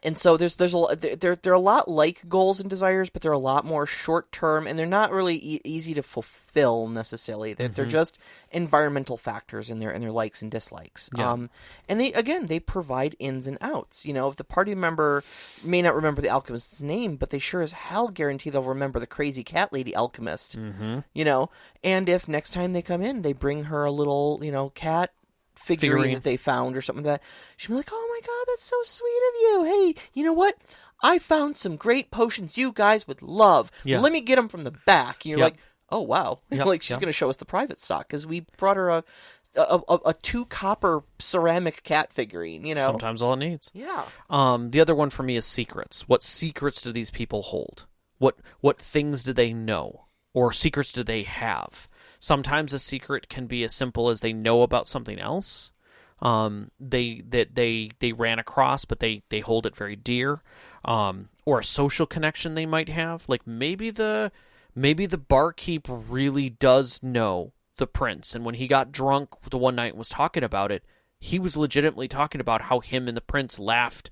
And so they're a lot like goals and desires, but they're a lot more short term, and they're not really easy to fulfill necessarily. They're just environmental factors in their likes and dislikes. Yeah. And they provide ins and outs. If the party member may not remember the alchemist's name, but they sure as hell guarantee they'll remember the crazy cat lady alchemist. Mm-hmm. And if next time they come in, they bring her a little cat figurine that they found or something like that, she'll be like, oh my God, that's so sweet of you. Hey, you know what? I found some great potions you guys would love. Yeah. Let me get them from the back. And you're like, oh, wow. Yep. Like, she's going to show us the private stock because we brought her a 2 copper ceramic cat figurine, Sometimes all it needs. Yeah. The other one for me is secrets. What secrets do these people hold? What things do they know? Or secrets do they have? Sometimes a secret can be as simple as they know about something else. They ran across, but they hold it very dear. Or a social connection they might have. Like maybe the barkeep really does know the prince, and when he got drunk the one night and was talking about it, he was legitimately talking about how him and the prince laughed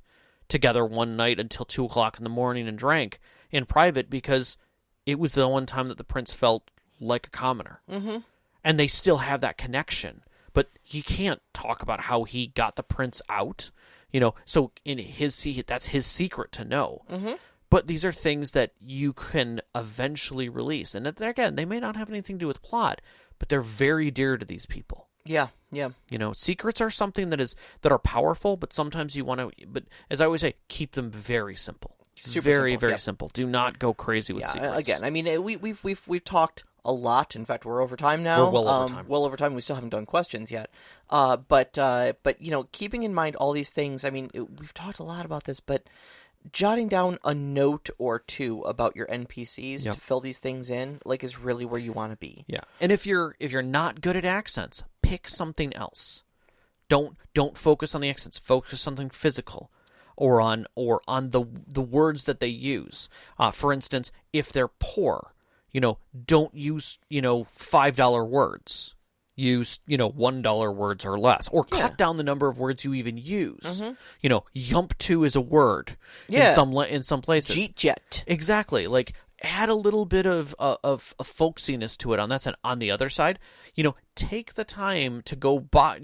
together one night until 2 o'clock in the morning and drank in private because it was the one time that the prince felt like a commoner. Mm-hmm. And they still have that connection. But he can't talk about how he got the prince out, so that's his secret to know. Mm-hmm. But these are things that you can eventually release. And again, they may not have anything to do with plot, but they're very dear to these people. Yeah. Secrets are something that are powerful, but sometimes you want to, but as I always say, keep them very simple. Very simple. Do not go crazy with secrets. Again, I mean, we've talked a lot. In fact, we're over time now. We're well over time. We still haven't done questions yet. But keeping in mind all these things, I mean, we've talked a lot about this, but jotting down a note or two about your NPCs to fill these things in, is really where you want to be. Yeah. And if you're not good at accents, pick something else. Don't focus on the accents. Focus on something physical. Or on the words that they use. For instance, if they're poor, don't use $5 words. Use $1 words or less, or cut down the number of words you even use. Mm-hmm. Yumptu is a word in some places. Jeet jet. Exactly. Add a little bit of folksiness to it on that side. On the other side, take the time to go buy.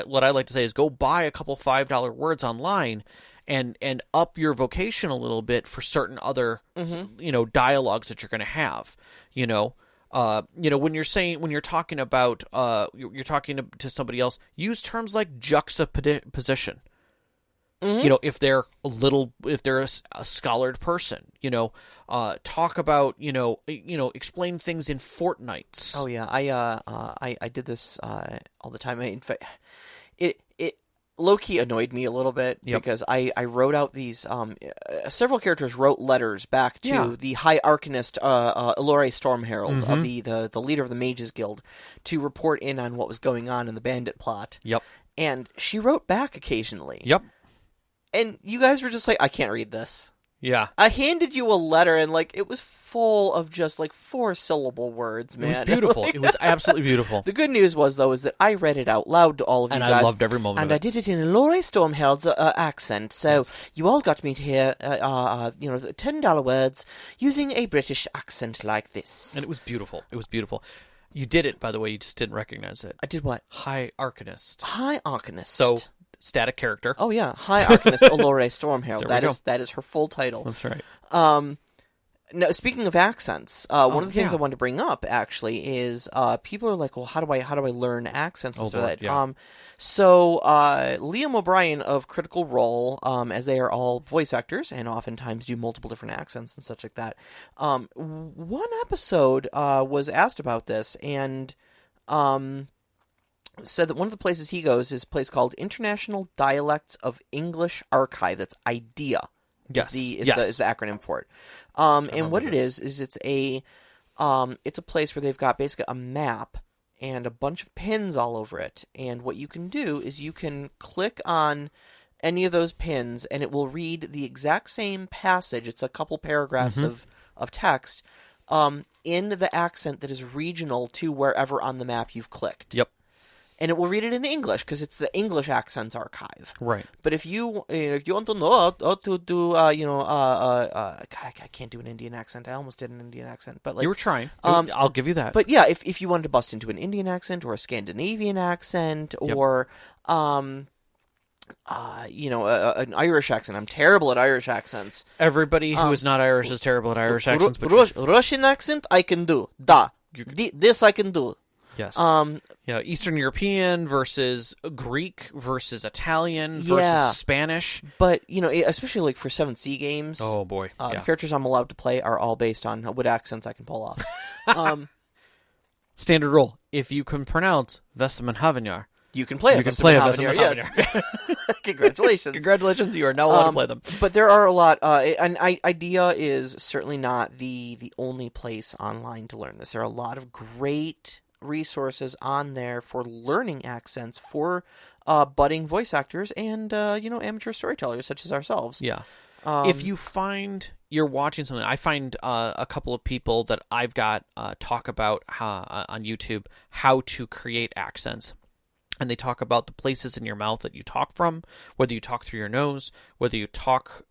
What I like to say is go buy a couple $5 words online. And up your vocation a little bit for certain other, dialogues that you're going to have, when you're talking about, you're talking to somebody else, use terms like juxtaposition. Mm-hmm. If they're a scholared person, talk about, explain things in fortnights. Oh yeah. I did this, all the time. In fact, it low-key annoyed me a little bit because I wrote out these several characters wrote letters back to the High Arcanist Elore Stormherald of the leader of the Mages Guild to report in on what was going on in the bandit plot. Yep. And she wrote back occasionally. Yep. And you guys were just like, I can't read this. Yeah. I handed you a letter and it was full of just 4-syllable words, man. It was beautiful. It was absolutely beautiful. The good news was, though, is that I read it out loud to all of you guys. And I loved every moment and of it. I did it in Laurie Stormherald's accent, so you all got me to hear, the $10 words using a British accent like this. And it was beautiful. It was beautiful. You did it, by the way. You just didn't recognize it. I did what? High Arcanist. High Arcanist. So, static character. Oh, yeah. High Arcanist Elore Stormherald. That is her full title. That's right. Now, speaking of accents, one of the things I wanted to bring up actually is people are like, well, how do I learn accents and stuff like that? Yeah. So Liam O'Brien of Critical Role, as they are all voice actors and oftentimes do multiple different accents and such like that. One episode was asked about this and said that one of the places he goes is a place called International Dialects of English Archive. That's IDEA. Yes. Is the acronym for it. And what it is it's a place where they've got basically a map and a bunch of pins all over it. And what you can do is you can click on any of those pins and it will read the exact same passage. It's a couple paragraphs of text in the accent that is regional to wherever on the map you've clicked. Yep. And it will read it in English because it's the English Accents Archive. Right. But if you want to know how to do, God, I can't do an Indian accent. I almost did an Indian accent, but you were trying. I'll give you that. But yeah, if you wanted to bust into an Indian accent or a Scandinavian accent or, an Irish accent. I'm terrible at Irish accents. Everybody who is not Irish is terrible at Irish accents. Russian accent, I can do. This I can do. Yes. Eastern European versus Greek versus Italian versus Spanish. But, especially for 7C games. Oh, boy. The characters I'm allowed to play are all based on what accents I can pull off. Standard rule. If you can pronounce Vestaman Havinar, you can play a Vestaman Havinar. Yes. Congratulations. Congratulations. You are now allowed to play them. But there are a lot. And IDEA is certainly not the only place online to learn this. There are a lot of great resources on there for learning accents for budding voice actors and amateur storytellers such as ourselves. Yeah. If you find you're watching something, I find a couple of people that I've got talk about on YouTube how to create accents. and they talk about the places in your mouth that you talk from, whether you talk through your nose, whether you talk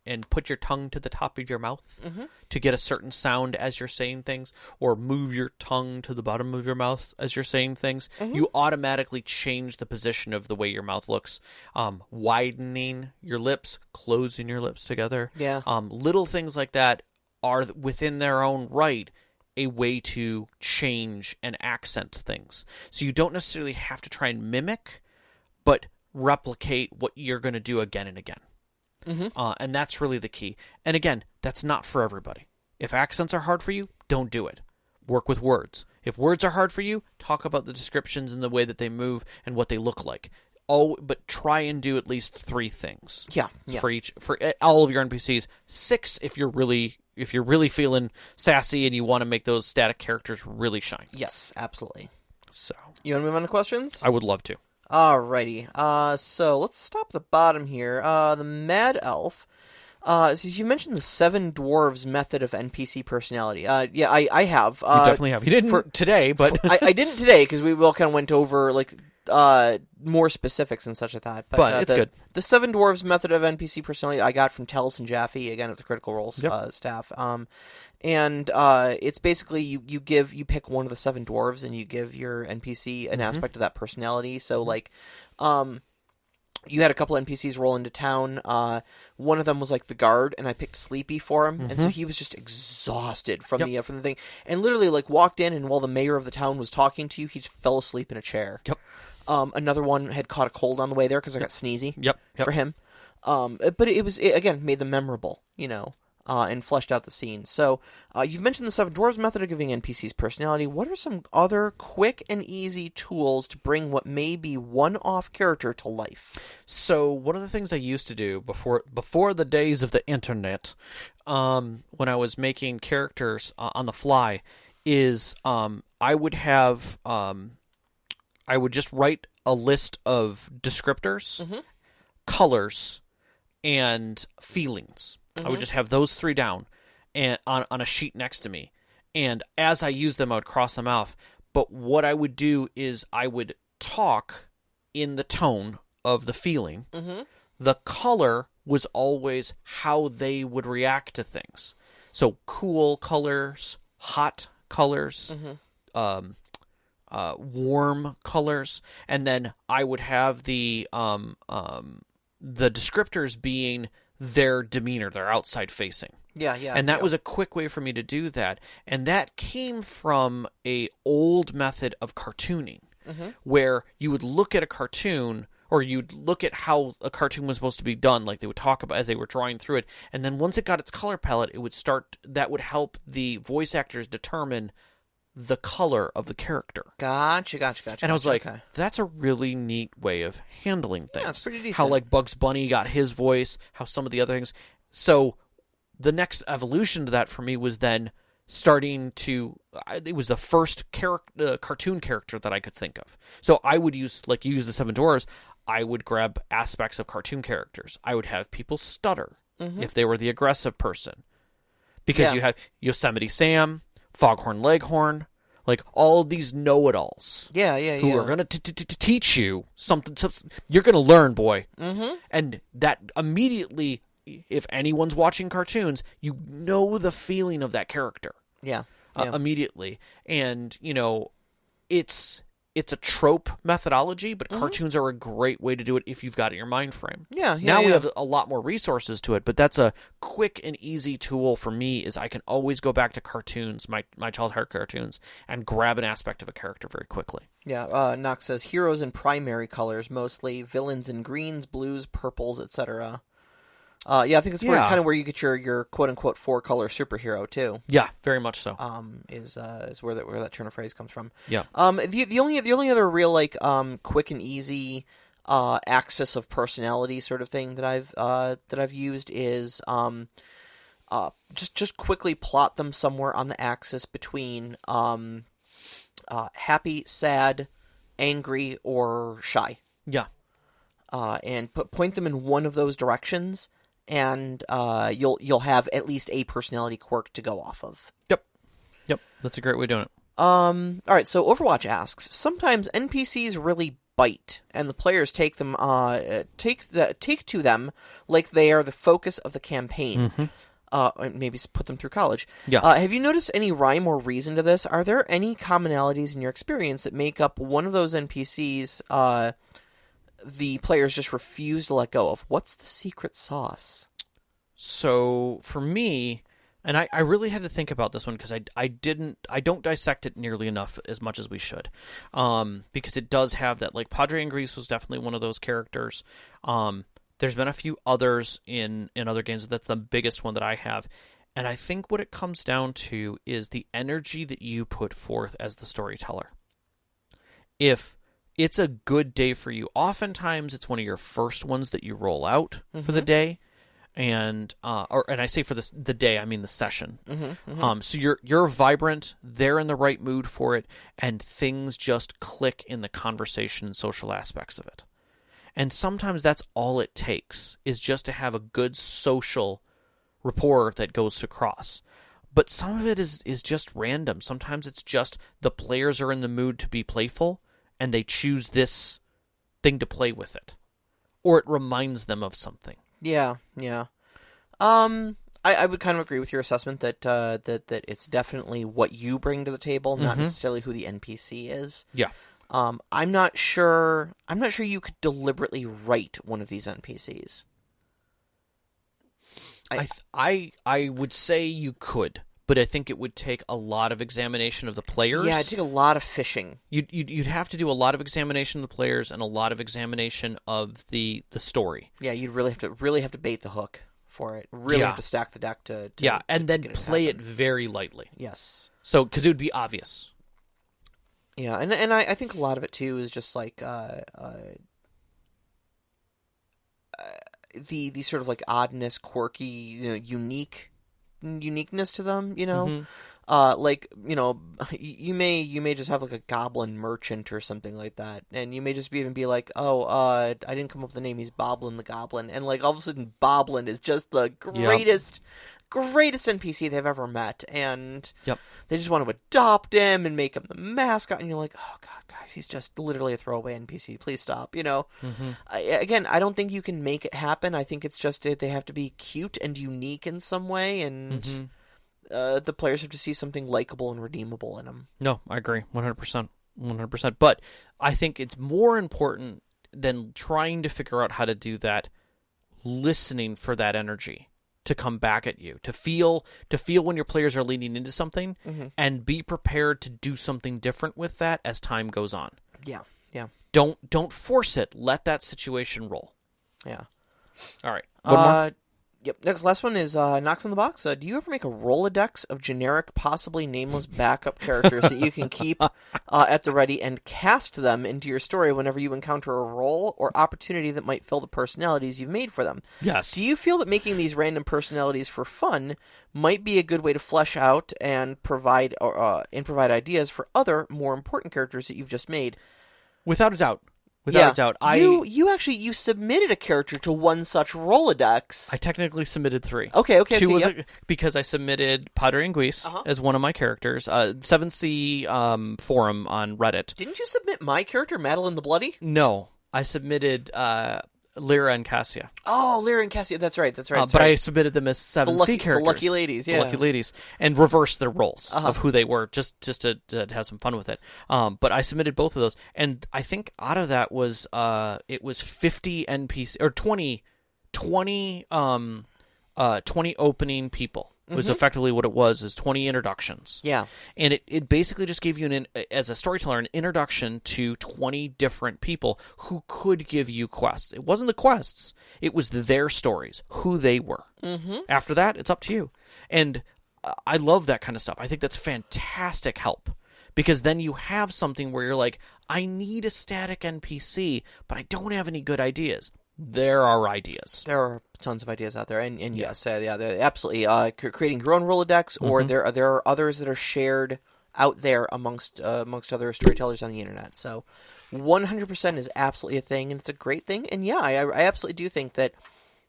and put your tongue to the top of your mouth to get a certain sound as you're saying things, or move your tongue to the bottom of your mouth as you're saying things. You automatically change the position of the way your mouth looks, widening your lips, closing your lips together. Yeah. Little things like that are within their own right a way to change and accent things. So you don't necessarily have to try and mimic, but replicate what you're going to do again and again. And that's really the key. And again, that's not for everybody. If accents are hard for you, don't do it. Work with words. If words are hard for you, talk about the descriptions and the way that they move and what they look like. But try and do at least 3 things. Yeah. For all of your NPCs. 6 if you're really feeling sassy and you want to make those static characters really shine. Yes, absolutely. So you want to move on to questions? I would love to. Alrighty. So let's stop at the bottom here. The Mad Elf. Since you mentioned the 7 Dwarves method of NPC personality. Yeah, I have. You definitely have. You didn't today, but I didn't today because we all kind of went over like more specifics and such like that. But it's good. The 7 Dwarves method of NPC personality I got from Tellis and Jaffe, again at the Critical Role staff. And it's basically you pick one of the 7 dwarves and you give your NPC an aspect of that personality. So like, you had a couple NPCs roll into town. One of them was like the guard, and I picked Sleepy for him, and so he was just exhausted from the thing, and literally like walked in, and while the mayor of the town was talking to you, he just fell asleep in a chair. Another one had caught a cold on the way there because I got sneezy. For him. But it again made them memorable, and fleshed out the scene. So, you've mentioned the 7 Dwarves method of giving NPCs personality. What are some other quick and easy tools to bring what may be one-off character to life? So, one of the things I used to do before the days of the internet, when I was making characters on the fly, is I would just write a list of descriptors, colors, and feelings. I would just have those 3 down and on a sheet next to me. And as I used them, I would cross them off. But what I would do is I would talk in the tone of the feeling. The color was always how they would react to things. So cool colors, hot colors, warm colors. And then I would have the descriptors being their demeanor, their outside facing. And that was a quick way for me to do that. And that came from a old method of cartooning, where you would look at a cartoon, or you'd look at how a cartoon was supposed to be done, like they would talk about as they were drawing through it. And then once it got its color palette, that would help the voice actors determine the color of the character. Gotcha. And I was like, that's a really neat way of handling things. Yeah, it's pretty decent. How like Bugs Bunny got his voice, how some of the other things. So the next evolution to that for me was then starting to, it was the first cartoon character that I could think of. So I would use the 7 Dwarves, I would grab aspects of cartoon characters. I would have people stutter if they were the aggressive person. Because you have Yosemite Sam, Foghorn Leghorn, like all of these know-it-alls. Who are going to teach you something. You're going to learn, boy. And that immediately, if anyone's watching cartoons, you know the feeling of that character. Immediately. And, it's a trope methodology, but cartoons are a great way to do it if you've got it in your mind frame. Now we have a lot more resources to it, but that's a quick and easy tool for me. Is I can always go back to cartoons, my childhood cartoons, and grab an aspect of a character very quickly. Knox says heroes in primary colors mostly, villains in greens, blues, purples, etc. I think that's kind of where you get your quote unquote 4-color superhero too. Yeah, very much so. Is where that turn of phrase comes from. The only other real quick and easy axis of personality sort of thing that I've used is just quickly plot them somewhere on the axis between happy, sad, angry, or shy. And point them in one of those directions. And you'll have at least a personality quirk to go off of. Yep, that's a great way of doing it. All right, so Overwatch asks, sometimes NPCs really bite, and the players take to them like they are the focus of the campaign. And maybe put them through college. Yeah. Have you noticed any rhyme or reason to this? Are there any commonalities in your experience that make up one of those NPCs the players just refuse to let go of? What's the secret sauce? So for me, and I really had to think about this one because I don't dissect it nearly enough as much as we should, because it does have that, like Padre and Grease was definitely one of those characters. There's been a few others in other games, but that's the biggest one that I have. And I think what it comes down to is the energy that you put forth as the storyteller. If it's a good day for you, oftentimes it's one of your first ones that you roll out for the day. And I say for the day, I mean the session. So you're vibrant, they're in the right mood for it, and things just click in the conversation and social aspects of it. And sometimes that's all it takes, is just to have a good social rapport that goes across. But some of it is just random. Sometimes it's just the players are in the mood to be playful, and they choose this thing to play with it. Or it reminds them of something. Yeah. I would kind of agree with your assessment that that it's definitely what you bring to the table, not necessarily who the NPC is. Yeah. I'm not sure you could deliberately write one of these NPCs. I would say you could, but I think it would take a lot of examination of the players. Yeah, it'd take a lot of fishing. You'd have to do a lot of examination of the players and a lot of examination of the story. Yeah, you'd really have to bait the hook for it. Really have to stack the deck to and then play it very lightly. Yes. So, because it would be obvious. Yeah, and I think a lot of it too is just like the sort of like oddness, quirky, uniqueness to them. Like you may just have like a goblin merchant or something like that, and you may just even be like, I didn't come up with the name. He's Boblin the Goblin, and like all of a sudden Boblin is just the greatest NPC they've ever met, and they just want to adopt him and make him the mascot, and you're like, oh god, guys, he's just literally a throwaway NPC. Please stop. Again, I don't think you can make it happen. I think it's just they have to be cute and unique in some way, and the players have to see something likable and redeemable in them. No, I agree, 100%. But I think it's more important than trying to figure out how to do that, listening for that energy to come back at you, to feel when your players are leaning into something, and be prepared to do something different with that as time goes on. Yeah. Don't force it. Let that situation roll. Yeah. All right. One more? Yep. Last one is Knocks on the Box. Do you ever make a Rolodex of generic, possibly nameless backup characters that you can keep at the ready and cast them into your story whenever you encounter a role or opportunity that might fill the personalities you've made for them? Yes. Do you feel that making these random personalities for fun might be a good way to flesh out and provide ideas for other, more important characters that you've just made? Without a doubt. Without a doubt. You submitted a character to one such Rolodex. I technically submitted 3. Okay. Two was because I submitted Padre and Guis as one of my characters. 7C forum on Reddit. Didn't you submit my character, Madeline the Bloody? No. I submitted Lyra and Cassia. Oh, Lyra and Cassia. That's right. But I submitted them as 7C characters. The Lucky Ladies, yeah. The Lucky Ladies. And reversed their roles of who they were, just to have some fun with it. But I submitted both of those. And I think out of that was, it was 50 NPC, or 20 opening people. It was effectively what it was, is 20 introductions. Yeah. And it basically just gave you, as a storyteller, an introduction to 20 different people who could give you quests. It wasn't the quests. It was their stories, who they were. After that, it's up to you. And I love that kind of stuff. I think that's fantastic help. Because then you have something where you're like, I need a static NPC, but I don't have any good ideas. There are ideas. There are tons of ideas out there, and yes, they're absolutely creating your own Rolodex, or there are others that are shared out there amongst other storytellers on the internet. So, 100% is absolutely a thing, and it's a great thing. And yeah, I absolutely do think that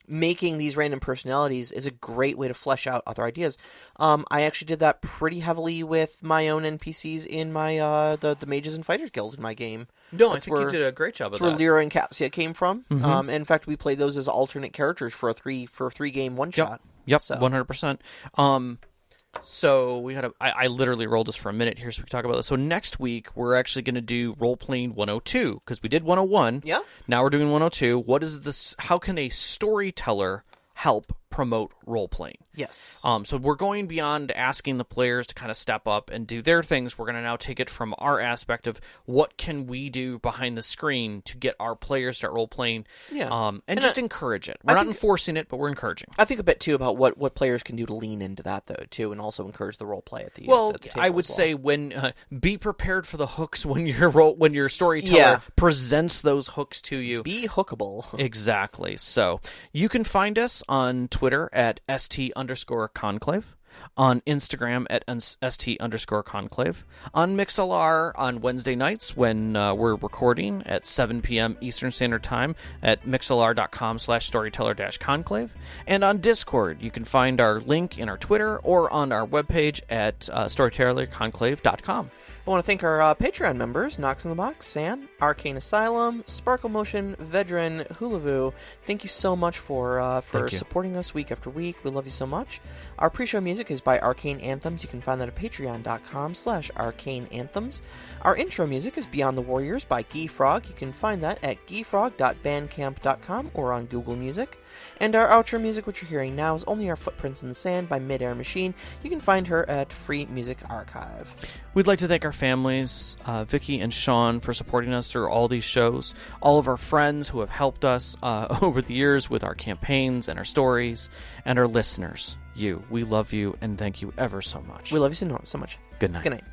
making these random personalities is a great way to flesh out other ideas. I actually did that pretty heavily with my own NPCs in my the Mages and Fighters Guild in my game. No, I think you did a great job of that. That's where Lyra and Cassia came from. In fact, we played those as alternate characters for a three game one shot. Yep, 100%. So we had I literally rolled this for a minute here so we can talk about this. So next week, we're actually going to do role-playing 102, because we did 101. Yeah. Now we're doing 102. What is this? How can a storyteller help promote role-playing? Yes. So we're going beyond asking the players to kind of step up and do their things. We're going to now take it from our aspect of what can we do behind the screen to get our players to start role-playing, and just encourage it. We're not enforcing it, but we're encouraging. I think a bit, too, about what players can do to lean into that, though, too, and also encourage the role-play at the Well, at the table I would as well. say when be prepared for the hooks when your storyteller presents those hooks to you. Be hookable. Exactly. So you can find us on Twitter at @ST_conclave, on Instagram at @ST_conclave, on Mixlr on Wednesday nights when we're recording at 7 p.m. Eastern Standard Time at mixlr.com/storyteller-conclave, and on Discord. You can find our link in our Twitter or on our webpage at storytellerconclave.com. I want to thank our Patreon members, Knox in the Box, Sam, Arcane Asylum, Sparkle Motion, Vedran, Hulavu. Thank you so much for supporting us week after week. We love you so much. Our pre-show music is by Arcane Anthems. You can find that at patreon.com/arcaneanthems. Our intro music is Beyond the Warriors by Guy Frog. You can find that at guyfrog.bandcamp.com or on Google Music. And our outro music, which you're hearing now, is Only Our Footprints in the Sand by Midair Machine. You can find her at Free Music Archive. We'd like to thank our families, Vicky and Sean, for supporting us through all these shows, all of our friends who have helped us over the years with our campaigns and our stories, and our listeners, you. We love you, and thank you ever so much. We love you so much. Good night. Good night.